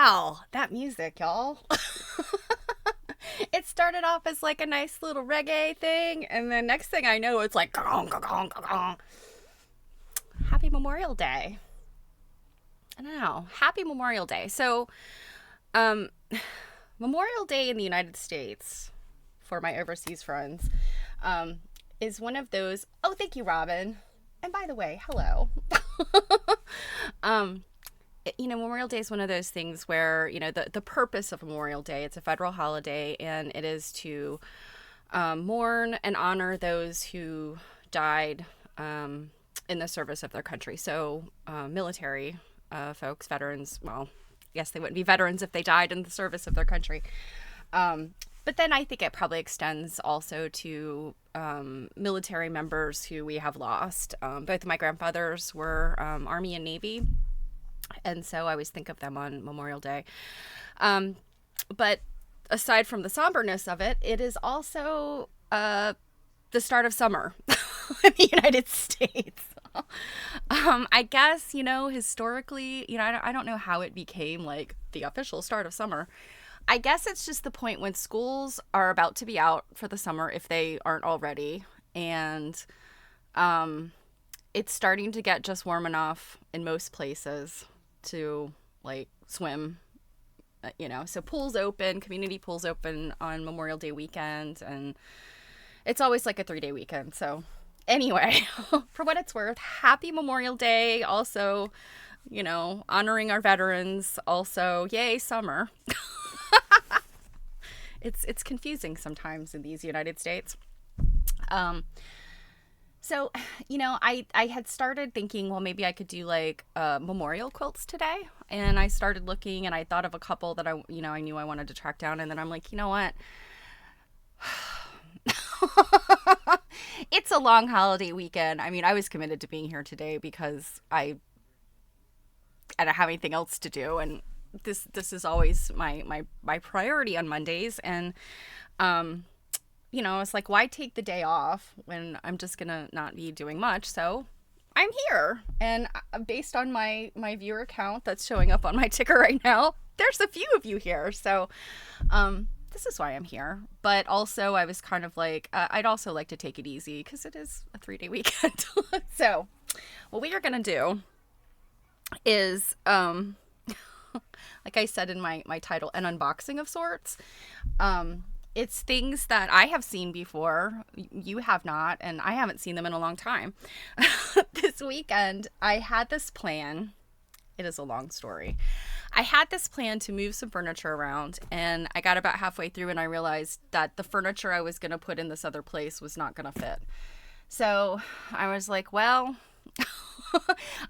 Wow, that music, y'all. It started off as like a nice little reggae thing, and then next thing I know, it's like gong, gong, gong, gong, gong. Happy Memorial Day. I don't know. Happy Memorial Day. So, um, Memorial Day in the United States, for my overseas friends, um, is one of those. Oh, thank you, Robin. And by the way, hello. um, Memorial Day is one of those things where, the purpose of Memorial Day, it's a federal holiday, and it is to mourn and honor those who died in the service of their country. So, military folks, veterans, well, yes, they wouldn't be veterans if they died in the service of their country. But then I think it probably extends also to military members who we have lost. Both of my grandfathers were Army and Navy, and so I always think of them on Memorial Day. But aside from the somberness of it, it is also the start of summer in the United States. I guess, historically, I don't know how it became like the official start of summer. I guess it's just the point when schools are about to be out for the summer, if they aren't already. And it's starting to get just warm enough in most places to like swim, so pools open, community pools open on Memorial Day weekend. And it's always like a 3-day weekend. So anyway, for what it's worth, happy Memorial Day. Also, honoring our veterans. Also, yay, summer. It's confusing sometimes in these United States. So, I had started thinking, well, maybe I could do like memorial quilts today. And I started looking, and I thought of a couple that I knew I wanted to track down. And then I'm like, you know what? It's a long holiday weekend. I mean, I was committed to being here today because I don't have anything else to do, and this is always my priority on Mondays. And it's like, why take the day off when I'm just gonna not be doing much? So I'm here, and based on my viewer count that's showing up on my ticker right now, there's a few of you here. So this is why I'm here. But also, I was kind of like, I'd also like to take it easy because it is a 3-day weekend. So what we are going to do is, like I said in my title, an unboxing of sorts. It's things that I have seen before, you have not, and I haven't seen them in a long time. This weekend, I had this plan. It is a long story. I had this plan to move some furniture around, and I got about halfway through and I realized that the furniture I was going to put in this other place was not going to fit. So I was like, well,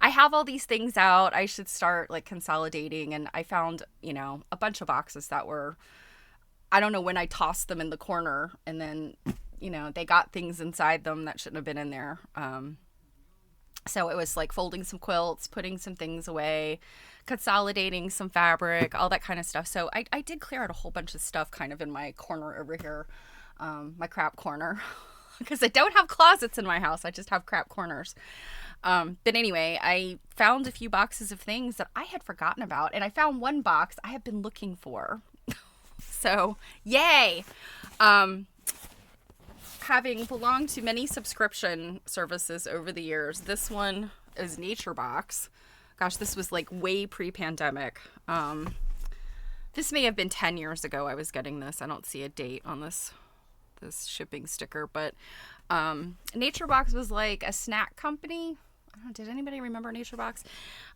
I have all these things out. I should start like consolidating. And I found, a bunch of boxes that were, I don't know when I tossed them in the corner, and then, they got things inside them that shouldn't have been in there. So it was like folding some quilts, putting some things away, consolidating some fabric, all that kind of stuff. So I did clear out a whole bunch of stuff kind of in my corner over here, my crap corner, because I don't have closets in my house. I just have crap corners. But anyway, I found a few boxes of things that I had forgotten about, and I found one box I have been looking for. So yay. Having belonged to many subscription services over the years, this one is Nature Box. Gosh, this was like way pre-pandemic. This may have been 10 years ago I was getting this. I don't see a date on this shipping sticker, but Nature Box was like a snack company. I don't know, did anybody remember Nature Box?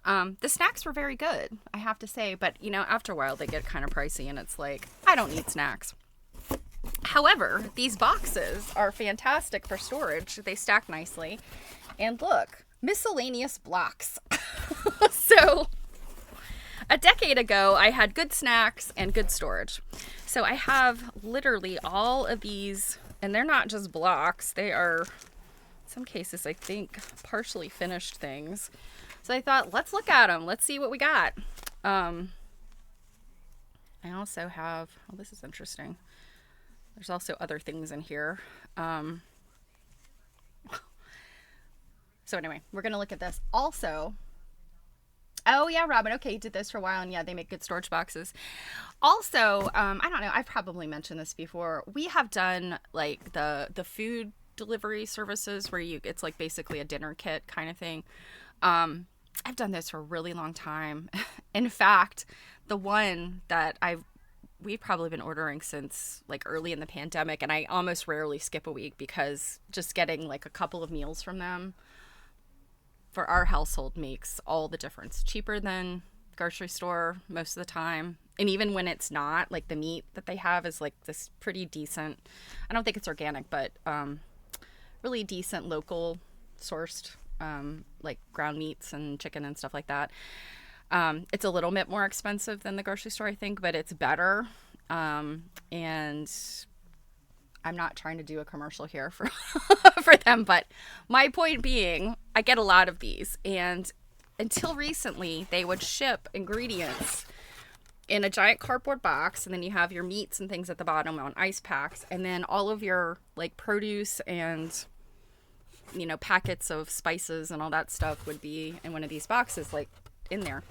The snacks were very good, I have to say, but after a while they get kind of pricey, and it's like, I don't need snacks. However, these boxes are fantastic for storage. They stack nicely. And look, miscellaneous blocks. So a decade ago, I had good snacks and good storage. So I have literally all of these, and they're not just blocks. They are, in some cases, I think, partially finished things. So I thought, let's look at them. Let's see what we got. I also have, oh, this is interesting. There's also other things in here. So anyway, we're going to look at this. Also, Oh yeah, Robin. Okay, you did this for a while, and yeah, they make good storage boxes. Also, I don't know. I've probably mentioned this before. We have done like the food delivery services where it's like basically a dinner kit kind of thing. I've done this for a really long time. In fact, the one that we've probably been ordering since like early in the pandemic, and I almost rarely skip a week because just getting like a couple of meals from them for our household makes all the difference. Cheaper than grocery store most of the time. And even when it's not, like the meat that they have is like this pretty decent. I don't think it's organic, but really decent local sourced like ground meats and chicken and stuff like that. It's a little bit more expensive than the grocery store, I think, but it's better. And I'm not trying to do a commercial here for for them, but my point being, I get a lot of these, and until recently, they would ship ingredients in a giant cardboard box, and then you have your meats and things at the bottom on ice packs, and then all of your like produce and packets of spices and all that stuff would be in one of these boxes, like in there.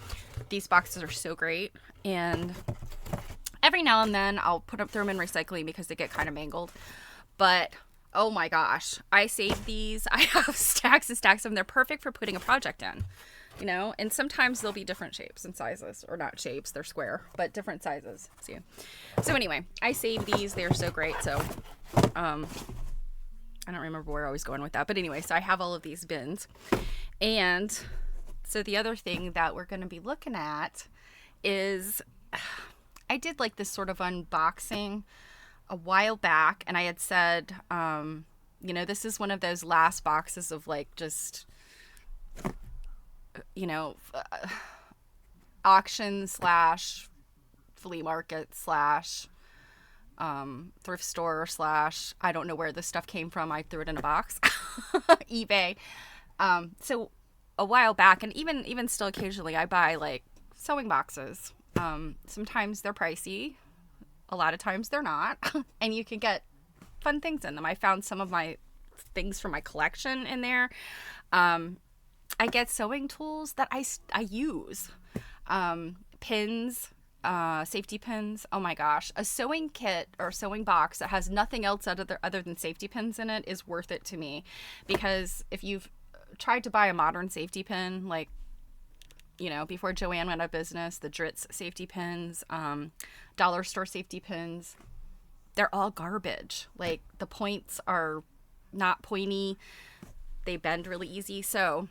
These boxes are so great, and every now and then I'll throw them in recycling because they get kind of mangled. But oh my gosh, I save these. I have stacks and stacks of them. They're perfect for putting a project in, and sometimes they'll be different shapes and sizes, or not shapes, they're square, but different sizes. So anyway, I save these. They're so great. So I don't remember where I was going with that, but anyway, so I have all of these bins. And so the other thing that we're going to be looking at is I did like this sort of unboxing a while back, and I had said, this is one of those last boxes of like just, auction / flea market / thrift store / I don't know where this stuff came from. I threw it in a box, eBay. So a while back, and even still occasionally, I buy like sewing boxes. Sometimes they're pricey. A lot of times they're not. And you can get fun things in them. I found some of my things from my collection in there. I get sewing tools that I use. Pins, safety pins. Oh my gosh. A sewing kit or sewing box that has nothing else other than safety pins in it is worth it to me. Because if you've tried to buy a modern safety pin, like, before Joanne went out of business, the Dritz safety pins, dollar store safety pins, they're all garbage. Like, the points are not pointy. They bend really easy. So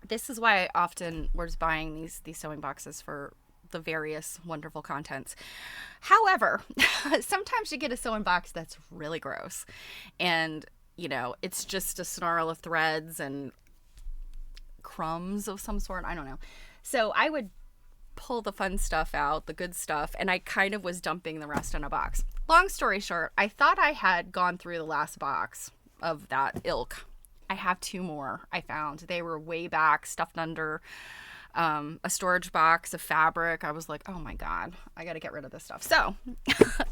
this is why I often was buying these sewing boxes for the various wonderful contents. However, sometimes you get a sewing box that's really gross, and it's just a snarl of threads and crumbs of some sort. I don't know. So I would pull the fun stuff out, the good stuff, and I kind of was dumping the rest in a box. Long story short, I thought I had gone through the last box of that ilk. I have 2 more I found. They were way back, stuffed under a storage box of fabric. I was like, oh my God, I got to get rid of this stuff. So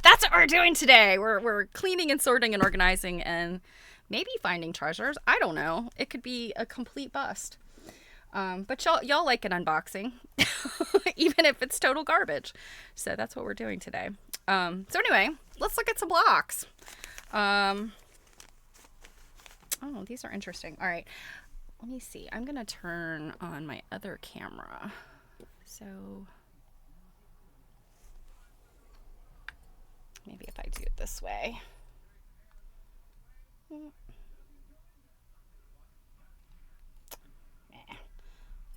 that's what we're doing today. We're cleaning and sorting and organizing and maybe finding treasures. I don't know. It could be a complete bust. But y'all like an unboxing, even if it's total garbage. So that's what we're doing today. So anyway, let's look at some blocks. Oh, these are interesting. All right, let me see. I'm going to turn on my other camera. So maybe if I do it this way.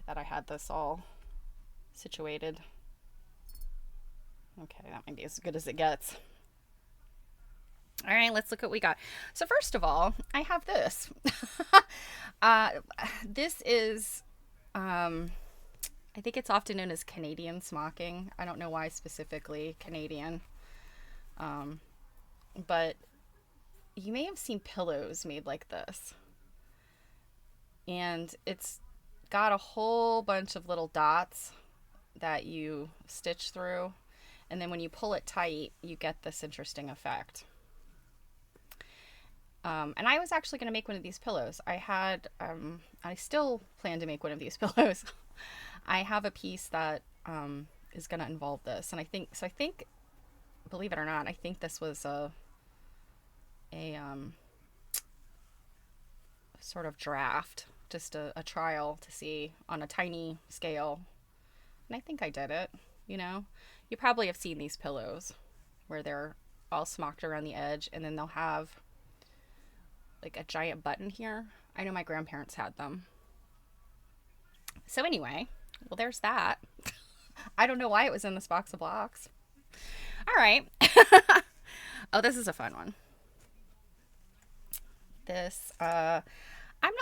That I had this all situated. Okay, that might be as good as it gets. All right, let's look what we got. So first of all, I have this. This is, I think it's often known as Canadian smocking. I don't know why specifically Canadian. But you may have seen pillows made like this. And it's got a whole bunch of little dots that you stitch through, and then when you pull it tight you get this interesting effect. And I was actually going to make one of these pillows. I still plan to make one of these pillows. I have a piece that is going to involve this, and I think, believe it or not, I think this was a sort of draft, just a trial to see on a tiny scale, and I think I did it. You know, you probably have seen these pillows where they're all smocked around the edge, and then they'll have like a giant button here. I know my grandparents had them. So anyway, well, there's that. I don't know why it was in this box of blocks. All right. Oh, this is a fun one. This, I'm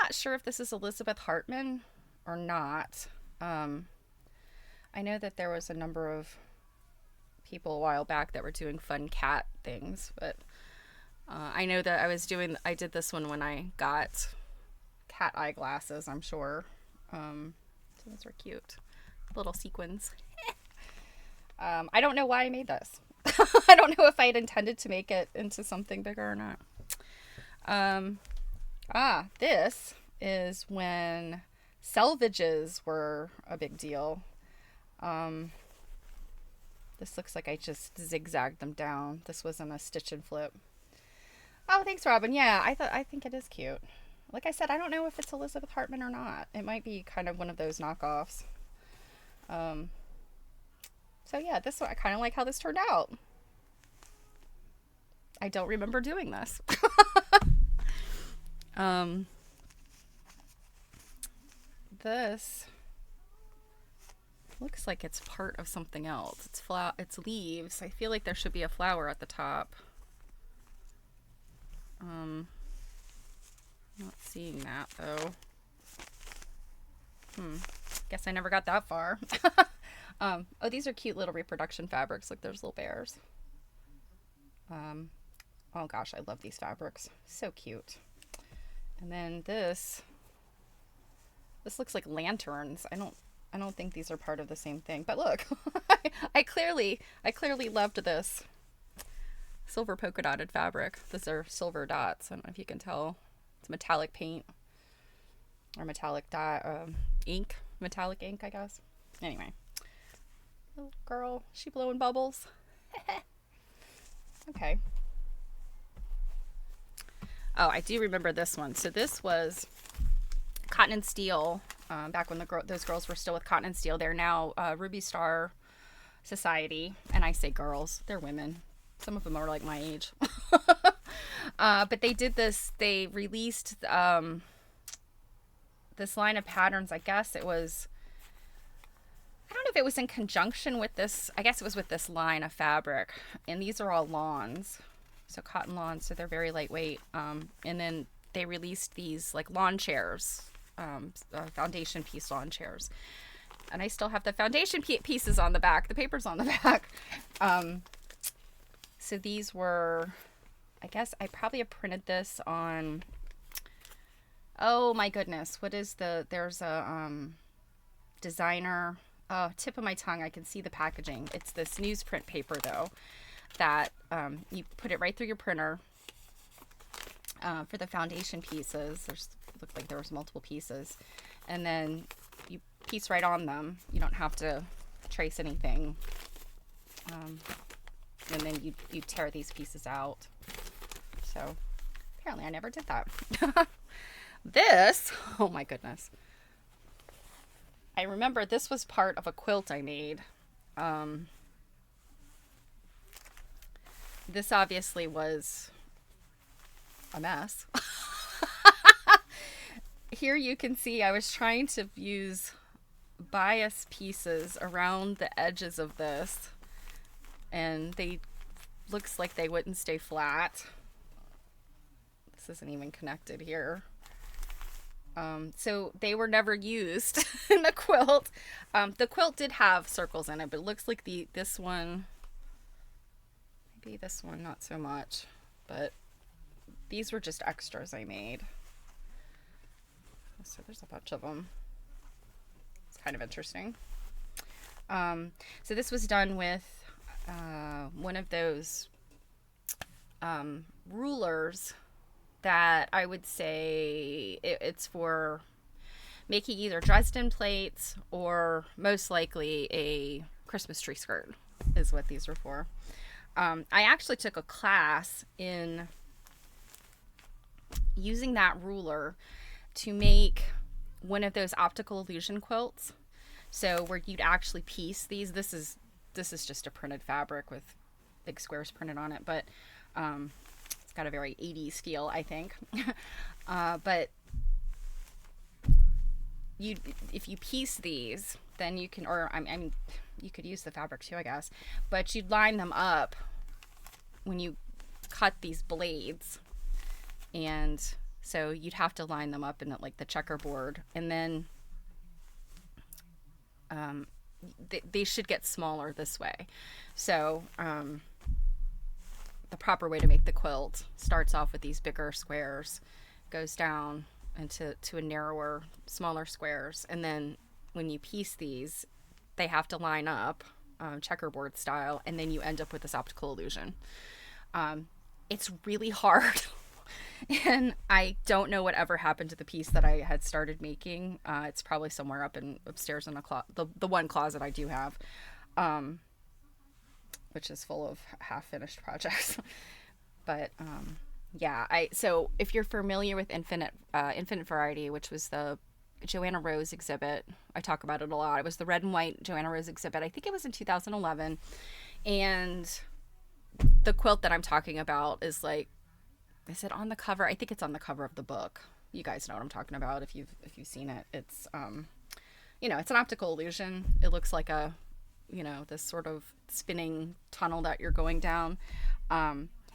not sure if this is Elizabeth Hartman or not. I know that there was a number of people a while back that were doing fun cat things, but I know that I did this one when I got cat eyeglasses, I'm sure. So those are cute. Little sequins. I don't know why I made this. I don't know if I had intended to make it into something bigger or not. This is when selvages were a big deal. This looks like I just zigzagged them down. This wasn't a stitch and flip. Oh, thanks, Robin. Yeah, I think it is cute. Like I said, I don't know if it's Elizabeth Hartman or not. It might be kind of one of those knockoffs. So yeah, this one, I kind of like how this turned out. I don't remember doing this. This looks like it's part of something else. It's leaves. I feel like there should be a flower at the top. Not seeing that though. Guess I never got that far. Oh, these are cute little reproduction fabrics. Look, there's little bears. Oh gosh, I love these fabrics. So cute. And then this looks like lanterns. I don't think these are part of the same thing. But look, I clearly loved this silver polka dotted fabric. These are silver dots. I don't know if you can tell. It's metallic paint or metallic dye, ink, metallic ink, I guess. Anyway, little girl, she blowing bubbles. Okay. Oh, I do remember this one. So this was Cotton and Steel. Back when those girls were still with Cotton and Steel. They're now Ruby Star Society, and I say girls, they're women. Some of them are like my age. But they did this. They released this line of patterns. I guess it was. I don't know if it was in conjunction with this. I guess it was with this line of fabric. And these are all lawns. So cotton lawns. So they're very lightweight. And then they released these like lawn chairs. Foundation piece lawn chairs. And I still have the foundation pieces on the back. The paper's on the back. So these were, I guess I probably have printed this on, oh my goodness. What is there's a designer, tip of my tongue. I can see the packaging. It's this newsprint paper though, that you put it right through your printer for the foundation pieces. Looked like there was multiple pieces. And then you piece right on them. You don't have to trace anything. And then you tear these pieces out. So apparently I never did that. This, oh my goodness. I remember this was part of a quilt I made. This obviously was a mess. Here you can see I was trying to use bias pieces around the edges of this, and looks like they wouldn't stay flat. This isn't even connected here. So they were never used in the quilt. The quilt did have circles in it, but it looks like this one, maybe this one not so much, but these were just extras I made. So there's a bunch of them. It's kind of interesting. So this was done with one of those rulers that I would say it's for making either Dresden plates or most likely a Christmas tree skirt is what these are for. I actually took a class in using that ruler to make one of those optical illusion quilts. So where you'd actually piece these. This is just a printed fabric with big squares printed on it, but it's got a very 80s feel, I think. But if you piece these, then you can, or I mean, you could use the fabric too, I guess, but you'd line them up when you cut these blades, and so you'd have to line them up in like the checkerboard, and then they should get smaller this way. So the proper way to make the quilt starts off with these bigger squares, goes down into a narrower, smaller squares, and then when you piece these, they have to line up checkerboard style, and then you end up with this optical illusion. It's really hard. And I don't know whatever happened to the piece that I had started making. It's probably somewhere upstairs in the one closet I do have, which is full of half-finished projects. But yeah, so if you're familiar with Infinite Variety, which was the Joanna Rose exhibit, I talk about it a lot. It was the red and white Joanna Rose exhibit. I think it was in 2011, and the quilt that I'm talking about is like, is it on the cover? I think it's on the cover of the book. You guys know what I'm talking about if you've seen it. It's it's an optical illusion. It looks like a, this sort of spinning tunnel that you're going down.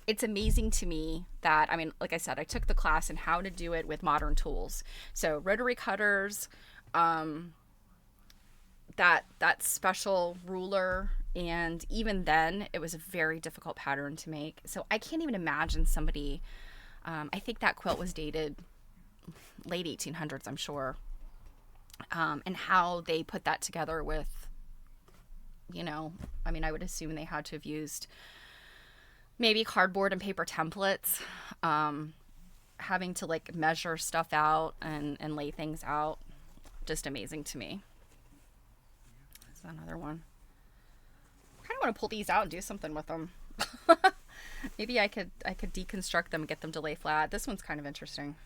It's amazing to me that, I mean, like I said, I took the class in how to do it with modern tools. So rotary cutters, that special ruler, and even then it was a very difficult pattern to make. So I can't even imagine somebody, I think that quilt was dated late 1800s, I'm sure, and how they put that together with, I mean, I would assume they had to have used maybe cardboard and paper templates, having to like measure stuff out and lay things out. Just amazing to me. This is another one. I kind of want to pull these out and do something with them. Maybe I could deconstruct them and get them to lay flat. This one's kind of interesting.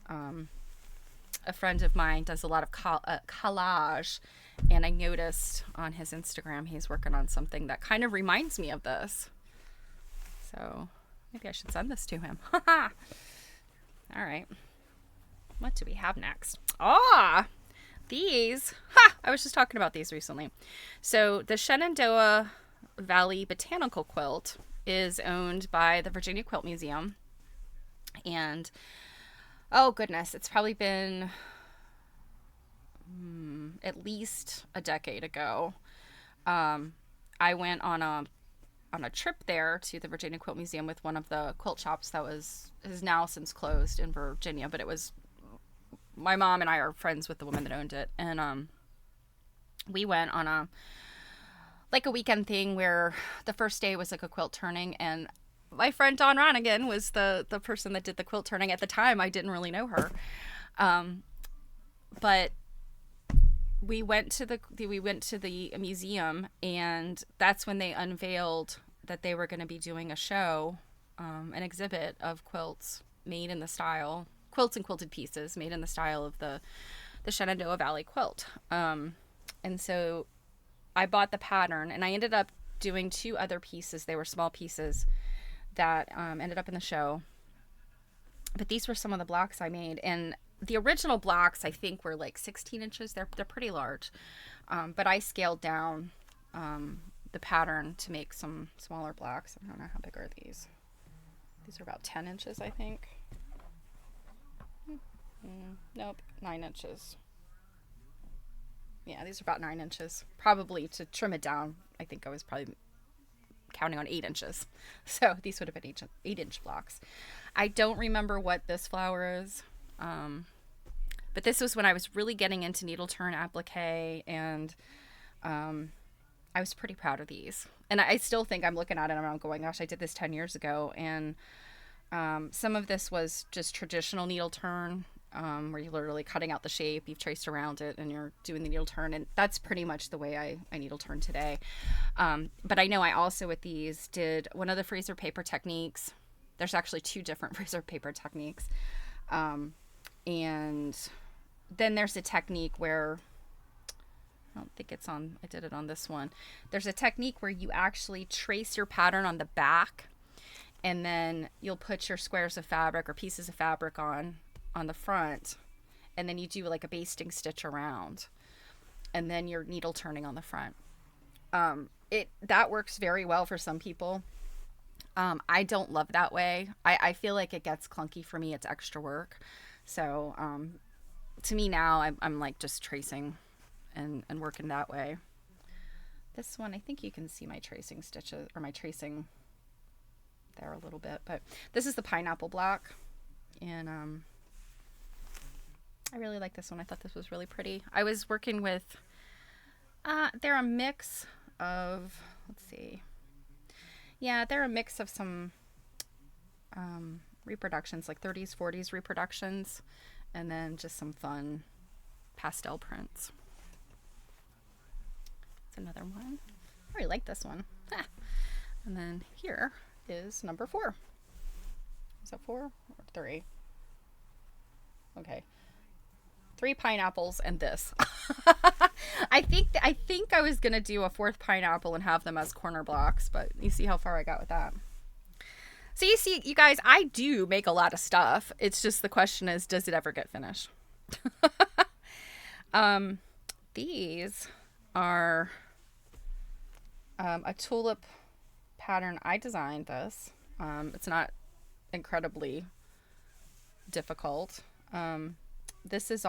A friend of mine does a lot of collage, and I noticed on his Instagram he's working on something that kind of reminds me of this. So maybe I should send this to him. All right. What do we have next? These. I was just talking about these recently. So the Shenandoah Valley Botanical Quilt is owned by the Virginia Quilt Museum. And, oh goodness, it's probably been at least a decade ago. I went on a trip there to the Virginia Quilt Museum with one of the quilt shops that has now since closed in Virginia, but it was, my mom and I are friends with the woman that owned it, and we went on a weekend thing where the first day was like a quilt turning, and my friend Dawn Ronigan was the person that did the quilt turning. At the time, I didn't really know her, but we went to the museum, and that's when they unveiled that they were going to be doing a show, an exhibit of quilts made in the style, quilts and quilted pieces made in the style of the Shenandoah Valley quilt. And so I bought the pattern, and I ended up doing 2 other pieces. They were small pieces that ended up in the show. But these were some of the blocks I made, and the original blocks I think were like 16 inches. They're pretty large, but I scaled down the pattern to make some smaller blocks. I don't know, how big are these? These are about 10 inches, I think. Nope, 9 inches. Yeah, these are about 9 inches. Probably to trim it down, I think I was probably counting on 8 inches. So these would have been 8-inch blocks. I don't remember what this flower is. But this was when I was really getting into needle turn applique, and I was pretty proud of these. And I still think, I'm looking at it and I'm going, gosh, I did this 10 years ago. And some of this was just traditional needle turn, where you're literally cutting out the shape, you've traced around it, and you're doing the needle turn. And that's pretty much the way I needle turn today. But I know I also with these did one of the freezer paper techniques. There's actually 2 different freezer paper techniques. And then there's a technique where, I don't think it's on, I did it on this one. There's a technique where you actually trace your pattern on the back, and then you'll put your squares of fabric or pieces of fabric on the front, and then you do like a basting stitch around, and then you're needle turning on the front. That works very well for some people. I don't love that way. I feel like it gets clunky for me. It's extra work. So to me now, I'm like just tracing and working that way. This one, I think you can see my tracing stitches, or my tracing there a little bit, but this is the pineapple block, and I really like this one. I thought this was really pretty. I was working with, they're a mix of, let's see. Yeah, they're a mix of some reproductions, like 30s, 40s reproductions, and then just some fun pastel prints. It's another one. I really like this one. And then here is number 4. Is that 4 or 3? Okay. 3 pineapples and this. I think I was gonna do a 4th pineapple and have them as corner blocks, but you see how far I got with that. So you see, you guys, I do make a lot of stuff. It's just the question is, does it ever get finished? These are a tulip pattern. I designed this. It's not incredibly difficult. This is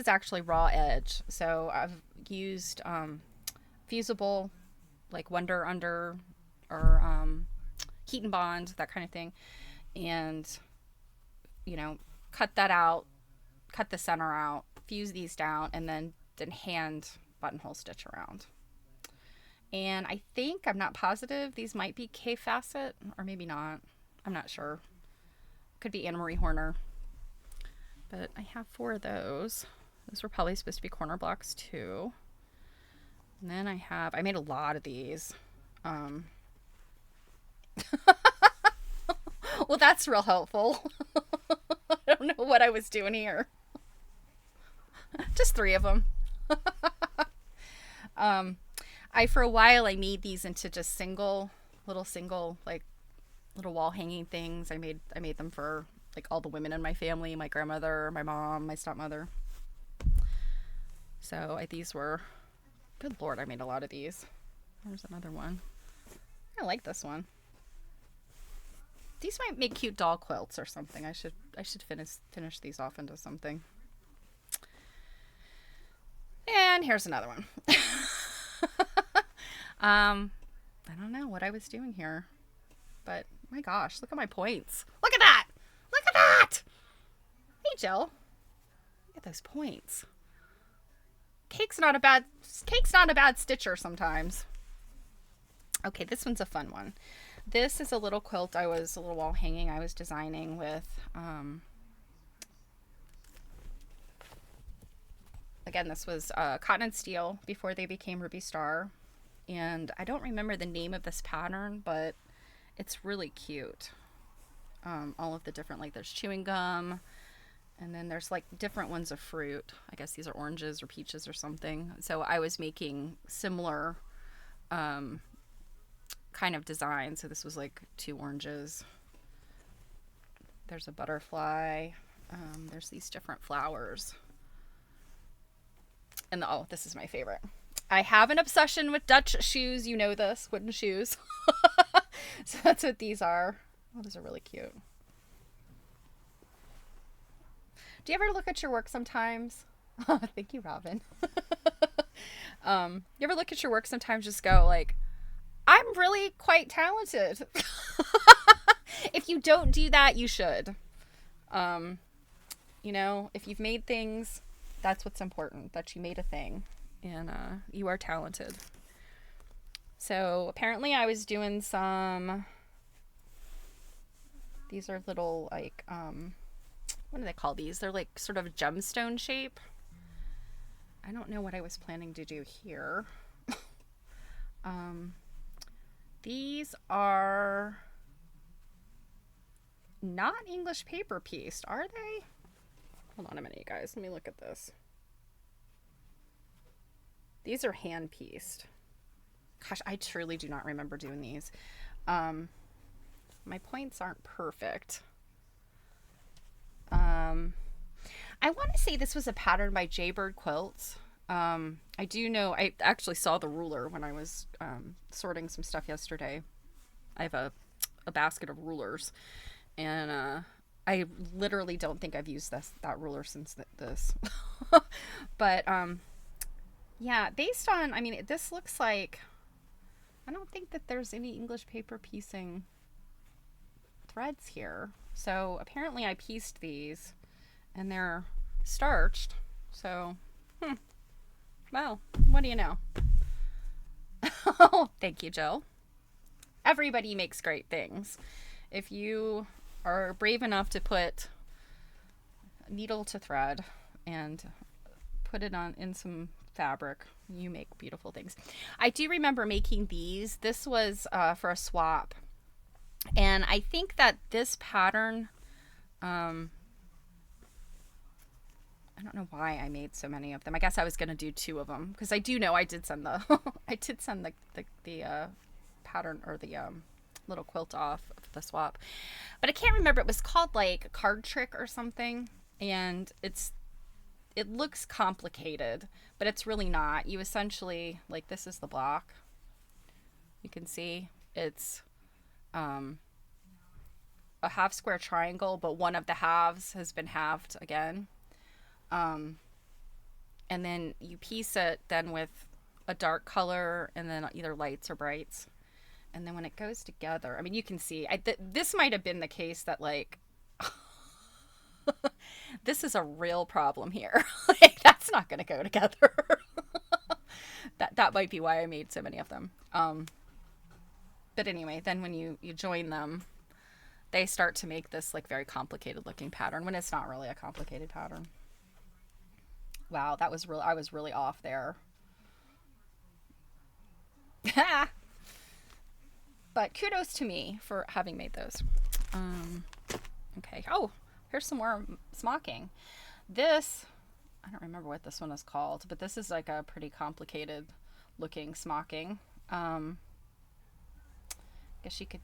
actually raw edge. So I've used fusible, like Wonder Under, or Heat and Bond, that kind of thing. And, you know, cut that out, cut the center out, fuse these down, and then hand buttonhole stitch around. And I think, I'm not positive, these might be K-Facet, or maybe not. I'm not sure. Could be Anna Marie Horner. But I have 4 of those. Those were probably supposed to be corner blocks too. And then I made a lot of these. Well, that's real helpful. I don't know what I was doing here. Just 3 of them. For a while, I made these into just little single, like little wall hanging things. I made them for like all the women in my family, my grandmother, my mom, my stepmother. So these were, good Lord, I made a lot of these. There's another one. I like this one. These might make cute doll quilts or something. I should finish these off into something. And here's another one. I don't know what I was doing here, but my gosh, look at my points. Look at that. Look at that. Hey, Jill. Look at those points. Cake's not a bad stitcher sometimes. Okay, this one's a fun one. This is a little quilt a little wall hanging I was designing with, again, this was cotton and steel before they became Ruby Star. And I don't remember the name of this pattern, but it's really cute. All of the different, like there's chewing gum, and then there's like different ones of fruit. I guess these are oranges or peaches or something. So I was making similar kind of design. So this was like 2 oranges. There's a butterfly. There's these different flowers. And this is my favorite. I have an obsession with Dutch shoes. You know this, wooden shoes. So that's what these are. Oh, those are really cute. Do you ever look at your work sometimes? Thank you, Robin. You ever look at your work sometimes, just go like, I'm really quite talented. If you don't do that, you should. You know, if you've made things, that's what's important, that you made a thing, and you are talented. So apparently I was doing some, these are little like what do they call these? They're like sort of gemstone shape. I don't know what I was planning to do here. These are not English paper pieced, are they? Hold on a minute, you guys. Let me look at this. These are hand pieced. Gosh, I truly do not remember doing these. My points aren't perfect. I want to say this was a pattern by Jaybird Quilts. I do know, I actually saw the ruler when I was sorting some stuff yesterday. I have a basket of rulers, and I literally don't think I've used that ruler since this. But yeah, based on, I mean, this looks like, I don't think that there's any English paper piecing threads here. So apparently I pieced these and they're starched. So, well, what do you know? Oh, thank you, Jill. Everybody makes great things. If you are brave enough to put needle to thread and put it on in some fabric, you make beautiful things. I do remember making these. This was for a swap, and I think that this pattern, I don't know why I made so many of them. I guess I was going to do 2 of them because I do know I did send the the pattern or the little quilt off of the swap, but I can't remember. It was called like Card Trick or something, and it looks complicated, but it's really not. You essentially, like, this is the block. You can see it's a half square triangle, but one of the halves has been halved again. And then you piece it then with a dark color and then either lights or brights. And then when it goes together, I mean, you can see, this might have been the case that, like, this is a real problem here. Like, that's not going to go together. That might be why I made so many of them. But anyway, then when you join them, they start to make this like very complicated looking pattern when it's not really a complicated pattern. Wow, that was real. I was really off there. But kudos to me for having made those. Okay. Oh, here's some more smocking. This, I don't remember what this one is called, but this is like a pretty complicated looking smocking. Guess you could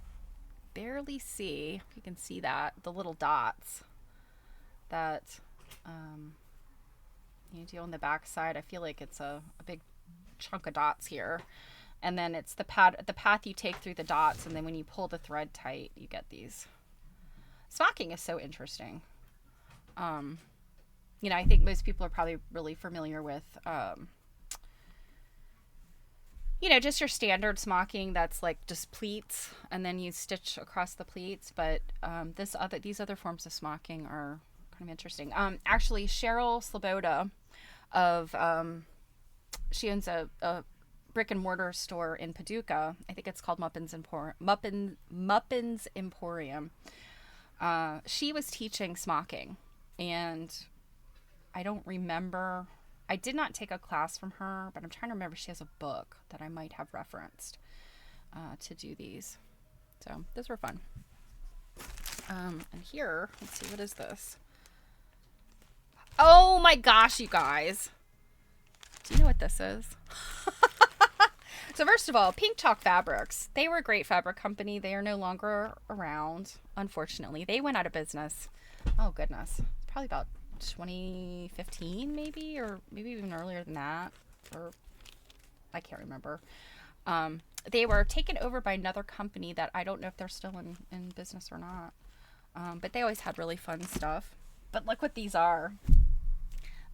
barely see, if you can see that, the little dots that you do on the back side. I feel like it's a big chunk of dots here. And then it's the path you take through the dots, and then when you pull the thread tight, you get these. Smocking is so interesting. You know, I think most people are probably really familiar with, you know, just your standard smocking that's like just pleats, and then you stitch across the pleats. But these other forms of smocking are kind of interesting. Actually, Cheryl Sloboda she owns a brick and mortar store in Paducah. I think it's called Muppin's Emporium. She was teaching smocking, and I don't remember. I did not take a class from her, but I'm trying to remember. She has a book that I might have referenced to do these. So those were fun. And here, let's see, what is this? Oh my gosh, you guys. Do you know what this is? So first of all, Pink Chalk Fabrics. They were a great fabric company. They are no longer around, unfortunately. They went out of business. Oh, goodness. Probably about 2015, maybe, or maybe even earlier than that. Or I can't remember. They were taken over by another company that I don't know if they're still in business or not. But they always had really fun stuff. But look what these are.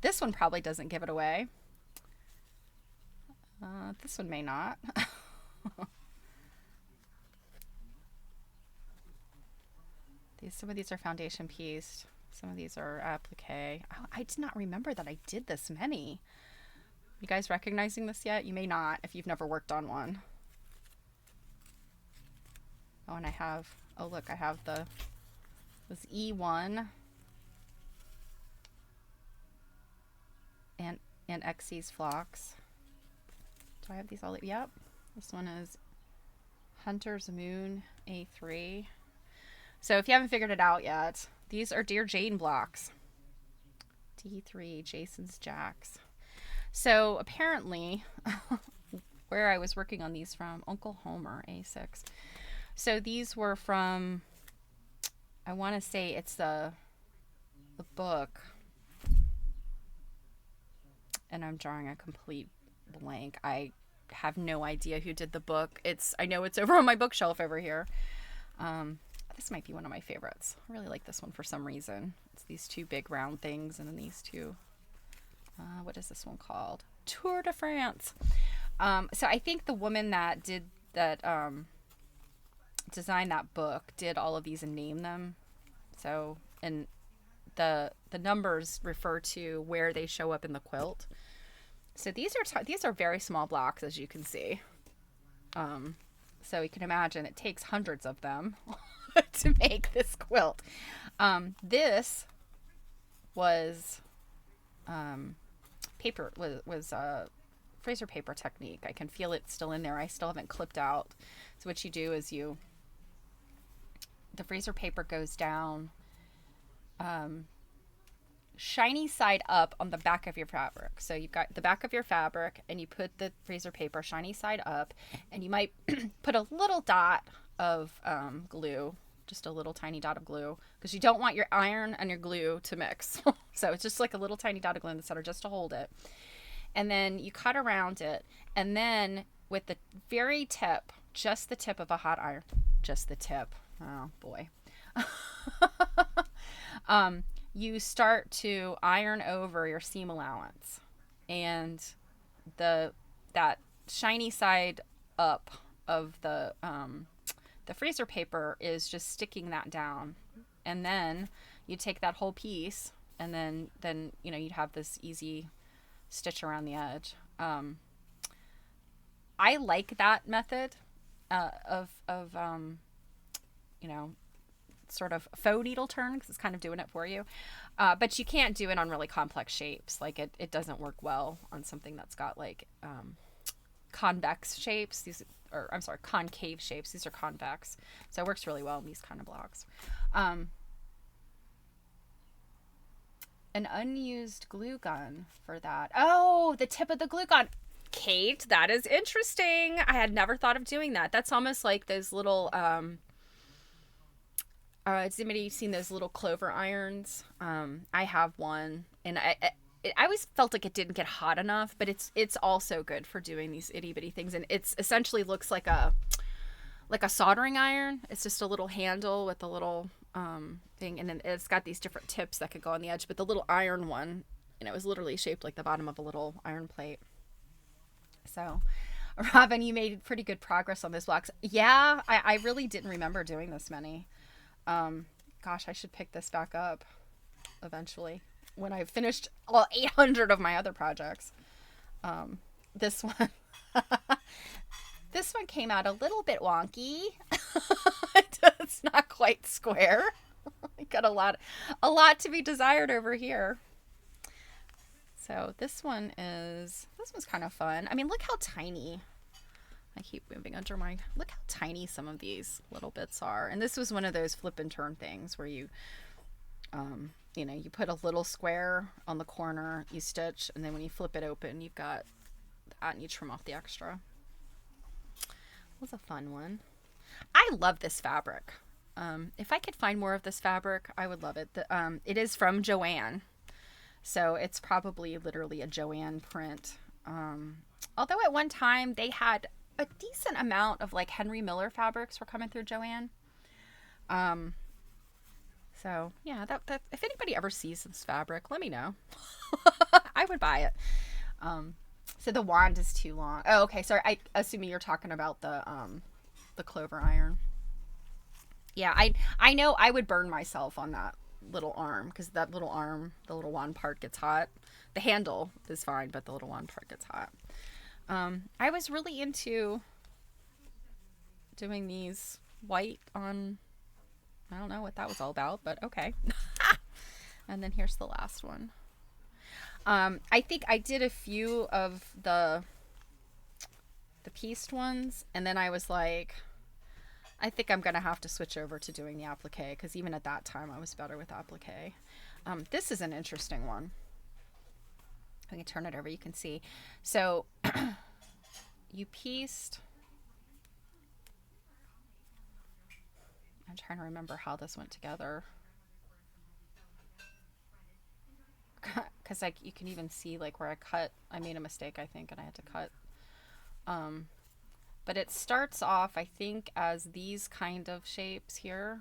This one probably doesn't give it away. This one may not. Some of these are foundation pieced. Some of these are applique. Oh, I did not remember that I did this many. You guys recognizing this yet? You may not if you've never worked on one. Oh, and I have, oh look, I have this E1. and Xyz flocks. Do I have these all? Yep. This one is Hunter's Moon A3. So if you haven't figured it out yet, these are Dear Jane blocks. D3, Jason's Jacks. So apparently, where I was working on these from, Uncle Homer A6. So these were from, I want to say it's the book, and I'm drawing a complete blank. I have no idea who did the book. I know it's over on my bookshelf over here. This might be one of my favorites. I really like this one for some reason. It's these two big round things, and then these two, what is this one called? Tour de France. So I think the woman that did that, designed that book did all of these and named them. So, and the numbers refer to where they show up in the quilt. So these are very small blocks, as you can see. So you can imagine it takes hundreds of them to make this quilt. This was paper, was freezer paper technique. I can feel it still in there. I still haven't clipped out. So what you do is the freezer paper goes down shiny side up on the back of your fabric. So you've got the back of your fabric and you put the freezer paper shiny side up, and you might put a little dot of glue, just a little tiny dot of glue, because you don't want your iron and your glue to mix. So it's just like a little tiny dot of glue in the center just to hold it. And then you cut around it, and then with the very tip, just the tip of a hot iron, just the tip, oh boy, you start to iron over your seam allowance, and that shiny side up of the freezer paper is just sticking that down. And then you take that whole piece, and then you'd have this easy stitch around the edge. I like that method of sort of faux needle turn, because it's kind of doing it for you. But you can't do it on really complex shapes. Like it doesn't work well on something that's got like convex shapes. Concave shapes. These are convex. So it works really well in these kind of blocks. An unused glue gun for that. Oh, the tip of the glue gun. Kate, that is interesting. I had never thought of doing that. That's almost like those little, has anybody seen those little clover irons? I have one, and I always felt like it didn't get hot enough, but it's also good for doing these itty bitty things. And it's essentially looks like a soldering iron. It's just a little handle with a little thing, and then it's got these different tips that could go on the edge. But the little iron one, it was literally shaped like the bottom of a little iron plate. So, Robin, you made pretty good progress on those blocks. Yeah, I really didn't remember doing this many. Gosh, I should pick this back up eventually when I've finished all 800 of my other projects. This one, this one came out a little bit wonky. It's not quite square. I got a lot to be desired over here. So this one's kind of fun. I mean, look how tiny. I keep moving under my, look how tiny some of these little bits are. And this was one of those flip and turn things where you put a little square on the corner, you stitch, and then when you flip it open, you've got that, and you trim off the extra. That was a fun one. I love this fabric. If I could find more of this fabric, I would love it. It is from Joanne. So it's probably literally a Joanne print. Although at one time they had a decent amount of like Henry Miller fabrics were coming through Joanne. So yeah, that if anybody ever sees this fabric, let me know. I would buy it. So the wand is too long. Oh, okay. Sorry. I assuming you're talking about the clover iron. Yeah, I know I would burn myself on that little arm, because that little arm, the little wand part gets hot. The handle is fine, but the little wand part gets hot. I was really into doing these white on, I don't know what that was all about, but okay. And then here's the last one. I think I did a few of the pieced ones, and then I was like, I think I'm gonna have to switch over to doing the applique, because even at that time I was better with applique. This is an interesting one. I can turn it over, you can see. So you pieced. I'm trying to remember how this went together. Because like you can even see like where I made a mistake, I think, and I had to cut. But it starts off, I think, as these kind of shapes here,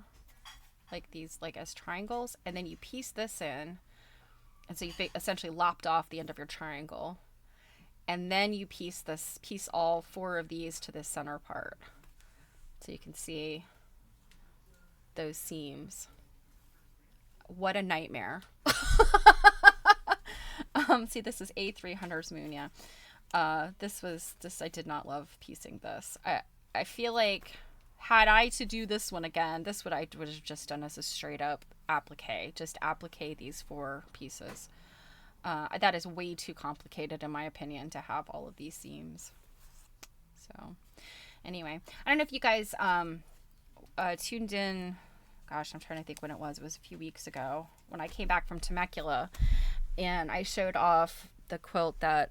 like these, like as triangles, and then you piece this in, and so you essentially lopped off the end of your triangle, and then you piece all four of these to this center part, so you can see those seams. What a nightmare. See, this is A3 Hunter's Moon, yeah. This I did not love piecing this. I feel like had I to do this one again, this I would have just done as a straight up applique. Just applique these four pieces. That is way too complicated in my opinion to have all of these seams. So anyway, I don't know if you guys tuned in. Gosh, I'm trying to think when it was. It was a few weeks ago when I came back from Temecula, and I showed off the quilt that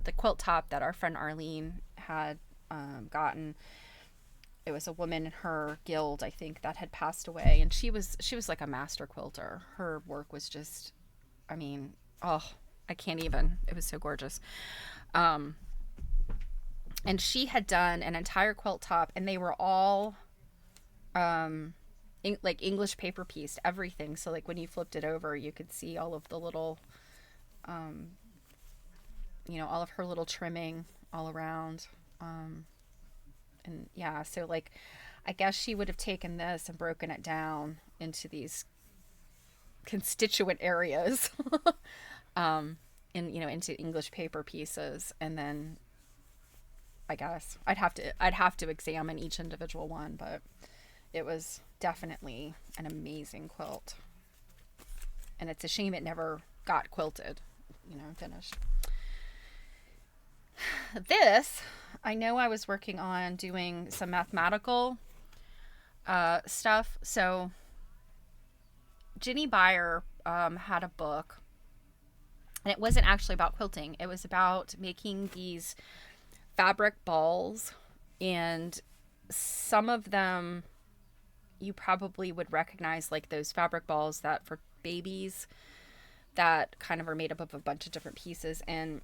the quilt top that our friend Arlene had gotten. It was a woman in her guild, I think, that had passed away, and she was like a master quilter. Her work was just, I mean, oh, I can't even. It was so gorgeous. And she had done an entire quilt top, and they were all like English paper pieced, everything. So like when you flipped it over, you could see all of the little all of her little trimming all around. And yeah, so like I guess she would have taken this and broken it down into these constituent areas into English paper pieces, and then I guess I'd have to examine each individual one, but it was definitely an amazing quilt. And it's a shame it never got quilted, finished. This, I know I was working on doing some mathematical stuff. So Ginny Beyer had a book, and it wasn't actually about quilting. It was about making these fabric balls, and some of them you probably would recognize, like those fabric balls that for babies that kind of are made up of a bunch of different pieces. And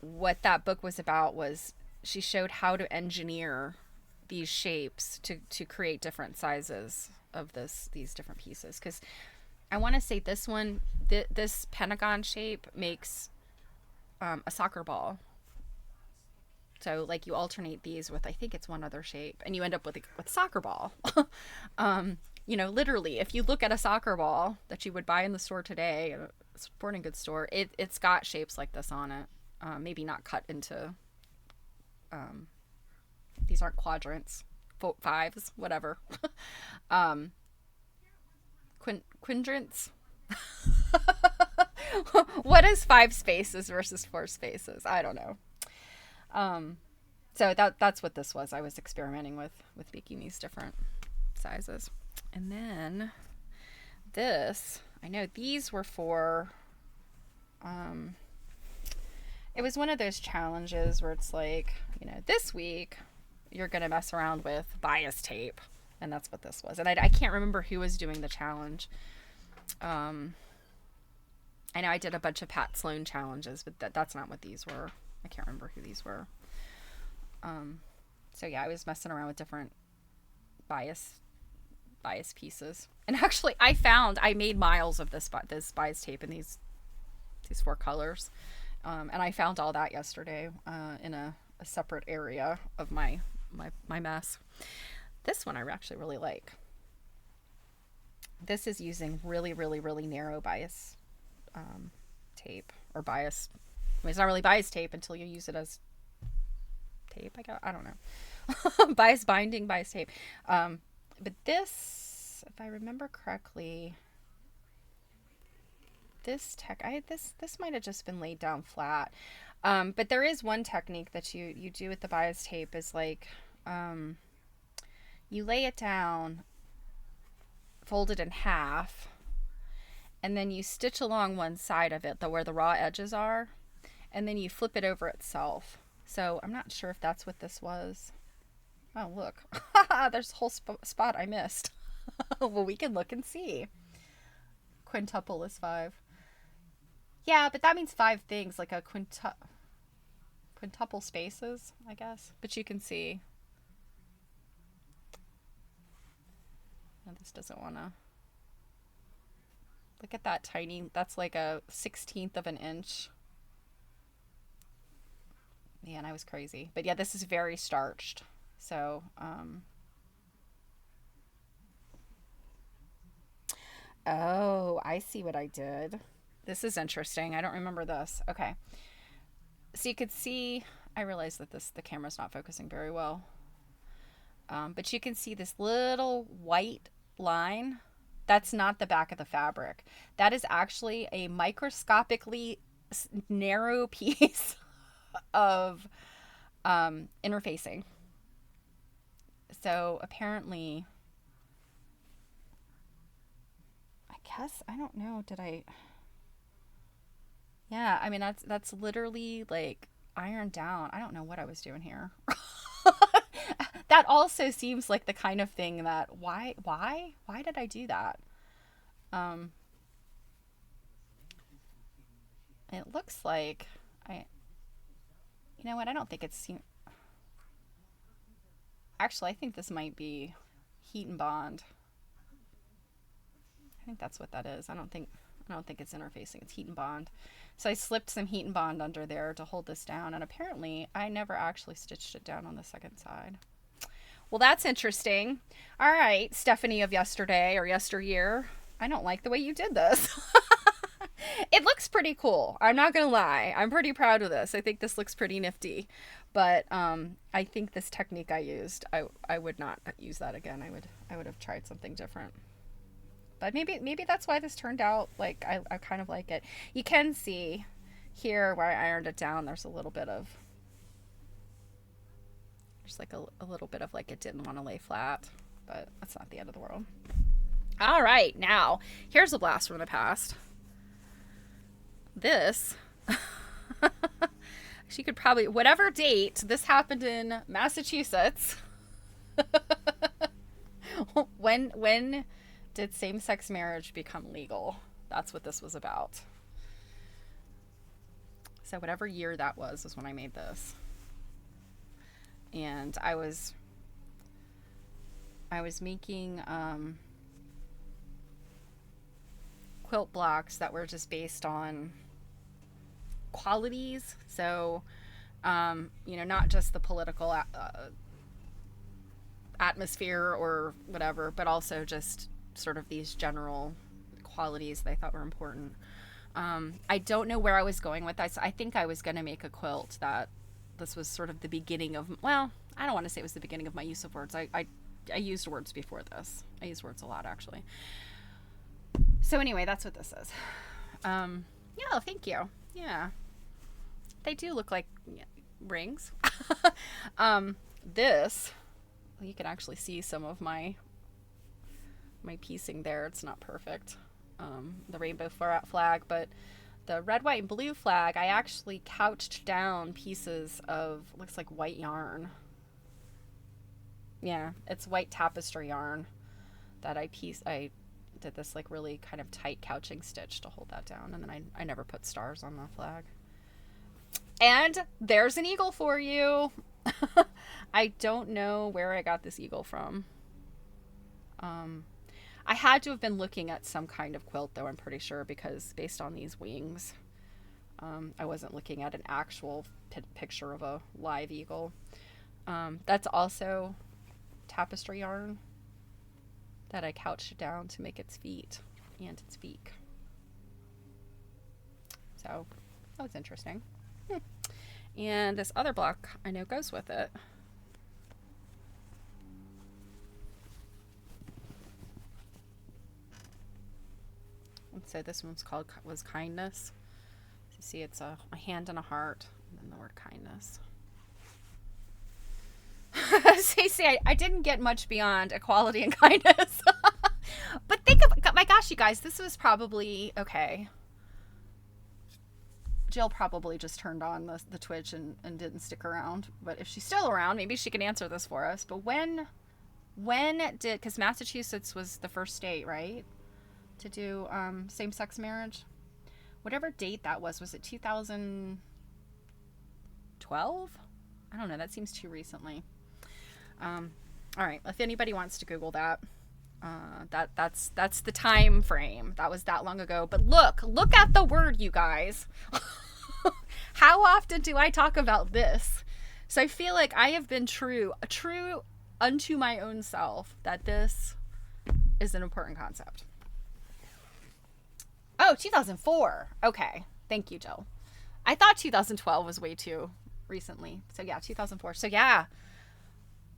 what that book was about was she showed how to engineer these shapes to create different sizes of these different pieces. Because I want to say this one, this pentagon shape makes a soccer ball. So like you alternate these with, I think it's one other shape, and you end up with a soccer ball. Literally, if you look at a soccer ball that you would buy in the store today, a sporting goods store, it's got shapes like this on it. Maybe not cut into, these aren't quadrants, fives, whatever. Quadrants. What is 5 spaces versus 4 spaces? I don't know. So that's what this was. I was experimenting with making these different sizes. And then this, I know these were for, it was one of those challenges where it's like, this week you're going to mess around with bias tape. And that's what this was. And I can't remember who was doing the challenge. I know I did a bunch of Pat Sloan challenges, but that's not what these were. I can't remember who these were. So yeah, I was messing around with different bias pieces. And actually I made miles of this bias tape in these 4 colors. And I found all that yesterday, in a separate area of my mess. This one I actually really like. This is using really, really, really narrow bias tape, or bias. I mean, it's not really bias tape until you use it as tape. I don't know. Bias binding, bias tape. But this, if I remember correctly, this might have just been laid down flat. But there is one technique that you do with the bias tape is like, you lay it down, fold it in half, and then you stitch along one side of it, where the raw edges are, and then you flip it over itself. So I'm not sure if that's what this was. Oh, look. There's a whole spot I missed. Well, we can look and see. Quintuple is 5. Yeah, but that means 5 things, like a quintuple spaces, I guess. But you can see. No, this doesn't want to. Look at that tiny, that's like a 1/16 of an inch. Man, I was crazy. But yeah, this is very starched. So, oh, I see what I did. This is interesting. I don't remember this. Okay. So you could see, I realize that the camera's not focusing very well. But you can see this little white line. That's not the back of the fabric. That is actually a microscopically narrow piece of interfacing. So apparently, I guess, I don't know, yeah, I mean, that's literally like ironed down. I don't know what I was doing here. That also seems like the kind of thing that, why did I do that? It looks like you know what, I don't think it's, actually, I think this might be heat and bond. I think that's what that is. I don't think it's interfacing. It's heat and bond. So I slipped some heat and bond under there to hold this down, and apparently I never actually stitched it down on the second side. Well, that's interesting. All right, Stephanie of yesterday or yesteryear, I don't like the way you did this. It looks pretty cool. I'm not gonna lie. I'm pretty proud of this. I think this looks pretty nifty. But I think this technique I used, I would not use that again. I would have tried something different. But maybe that's why this turned out like I kind of like it. You can see here where I ironed it down, there's a little bit of, there's like a little bit of like it didn't want to lay flat, but that's not the end of the world. All right, now here's a blast from the past. This, she could probably, whatever date this happened in Massachusetts. When did same-sex marriage become legal? That's what this was about. So whatever year that was when I made this. And I was making quilt blocks that were just based on qualities. So, you know, not just the political atmosphere or whatever, but also just sort of these general qualities that I thought were important. I don't know where I was going with that. So I think I was going to make a quilt that this was sort of the beginning of, well, I don't want to say it was the beginning of my use of words. I used words before this. I use words a lot, actually. So anyway, that's what this is. Yeah, thank you. Yeah. They do look like rings. This, you can actually see some of my piecing there. It's not perfect. The rainbow flag, but the red, white, and blue flag, I actually couched down pieces of, looks like white yarn. Yeah, it's white tapestry yarn that I did this like really kind of tight couching stitch to hold that down, and then I never put stars on the flag. And there's an eagle for you. I don't know where I got this eagle from. I had to have been looking at some kind of quilt, though, I'm pretty sure, because based on these wings, I wasn't looking at an actual picture of a live eagle. That's also tapestry yarn that I couched down to make its feet and its beak. So that was interesting. And this other block I know goes with it. And so this one's called was kindness. So you see, it's a hand and a heart, and then the word kindness. See, I didn't get much beyond equality and kindness. But think of, my gosh, you guys, this was probably, okay. Jill probably just turned on the Twitch and didn't stick around. But if she's still around, maybe she can answer this for us. But when did, because Massachusetts was the first state, right, to do same-sex marriage? Whatever date that was it 2012? I don't know, that seems too recently. All right, if anybody wants to Google that, that's the time frame. That was that long ago. But look at the word, you guys. How often do I talk about this? So I feel like I have been true unto my own self that this is an important concept. Oh, 2004. Okay. Thank you, Jill. I thought 2012 was way too recently. So yeah, 2004. So yeah,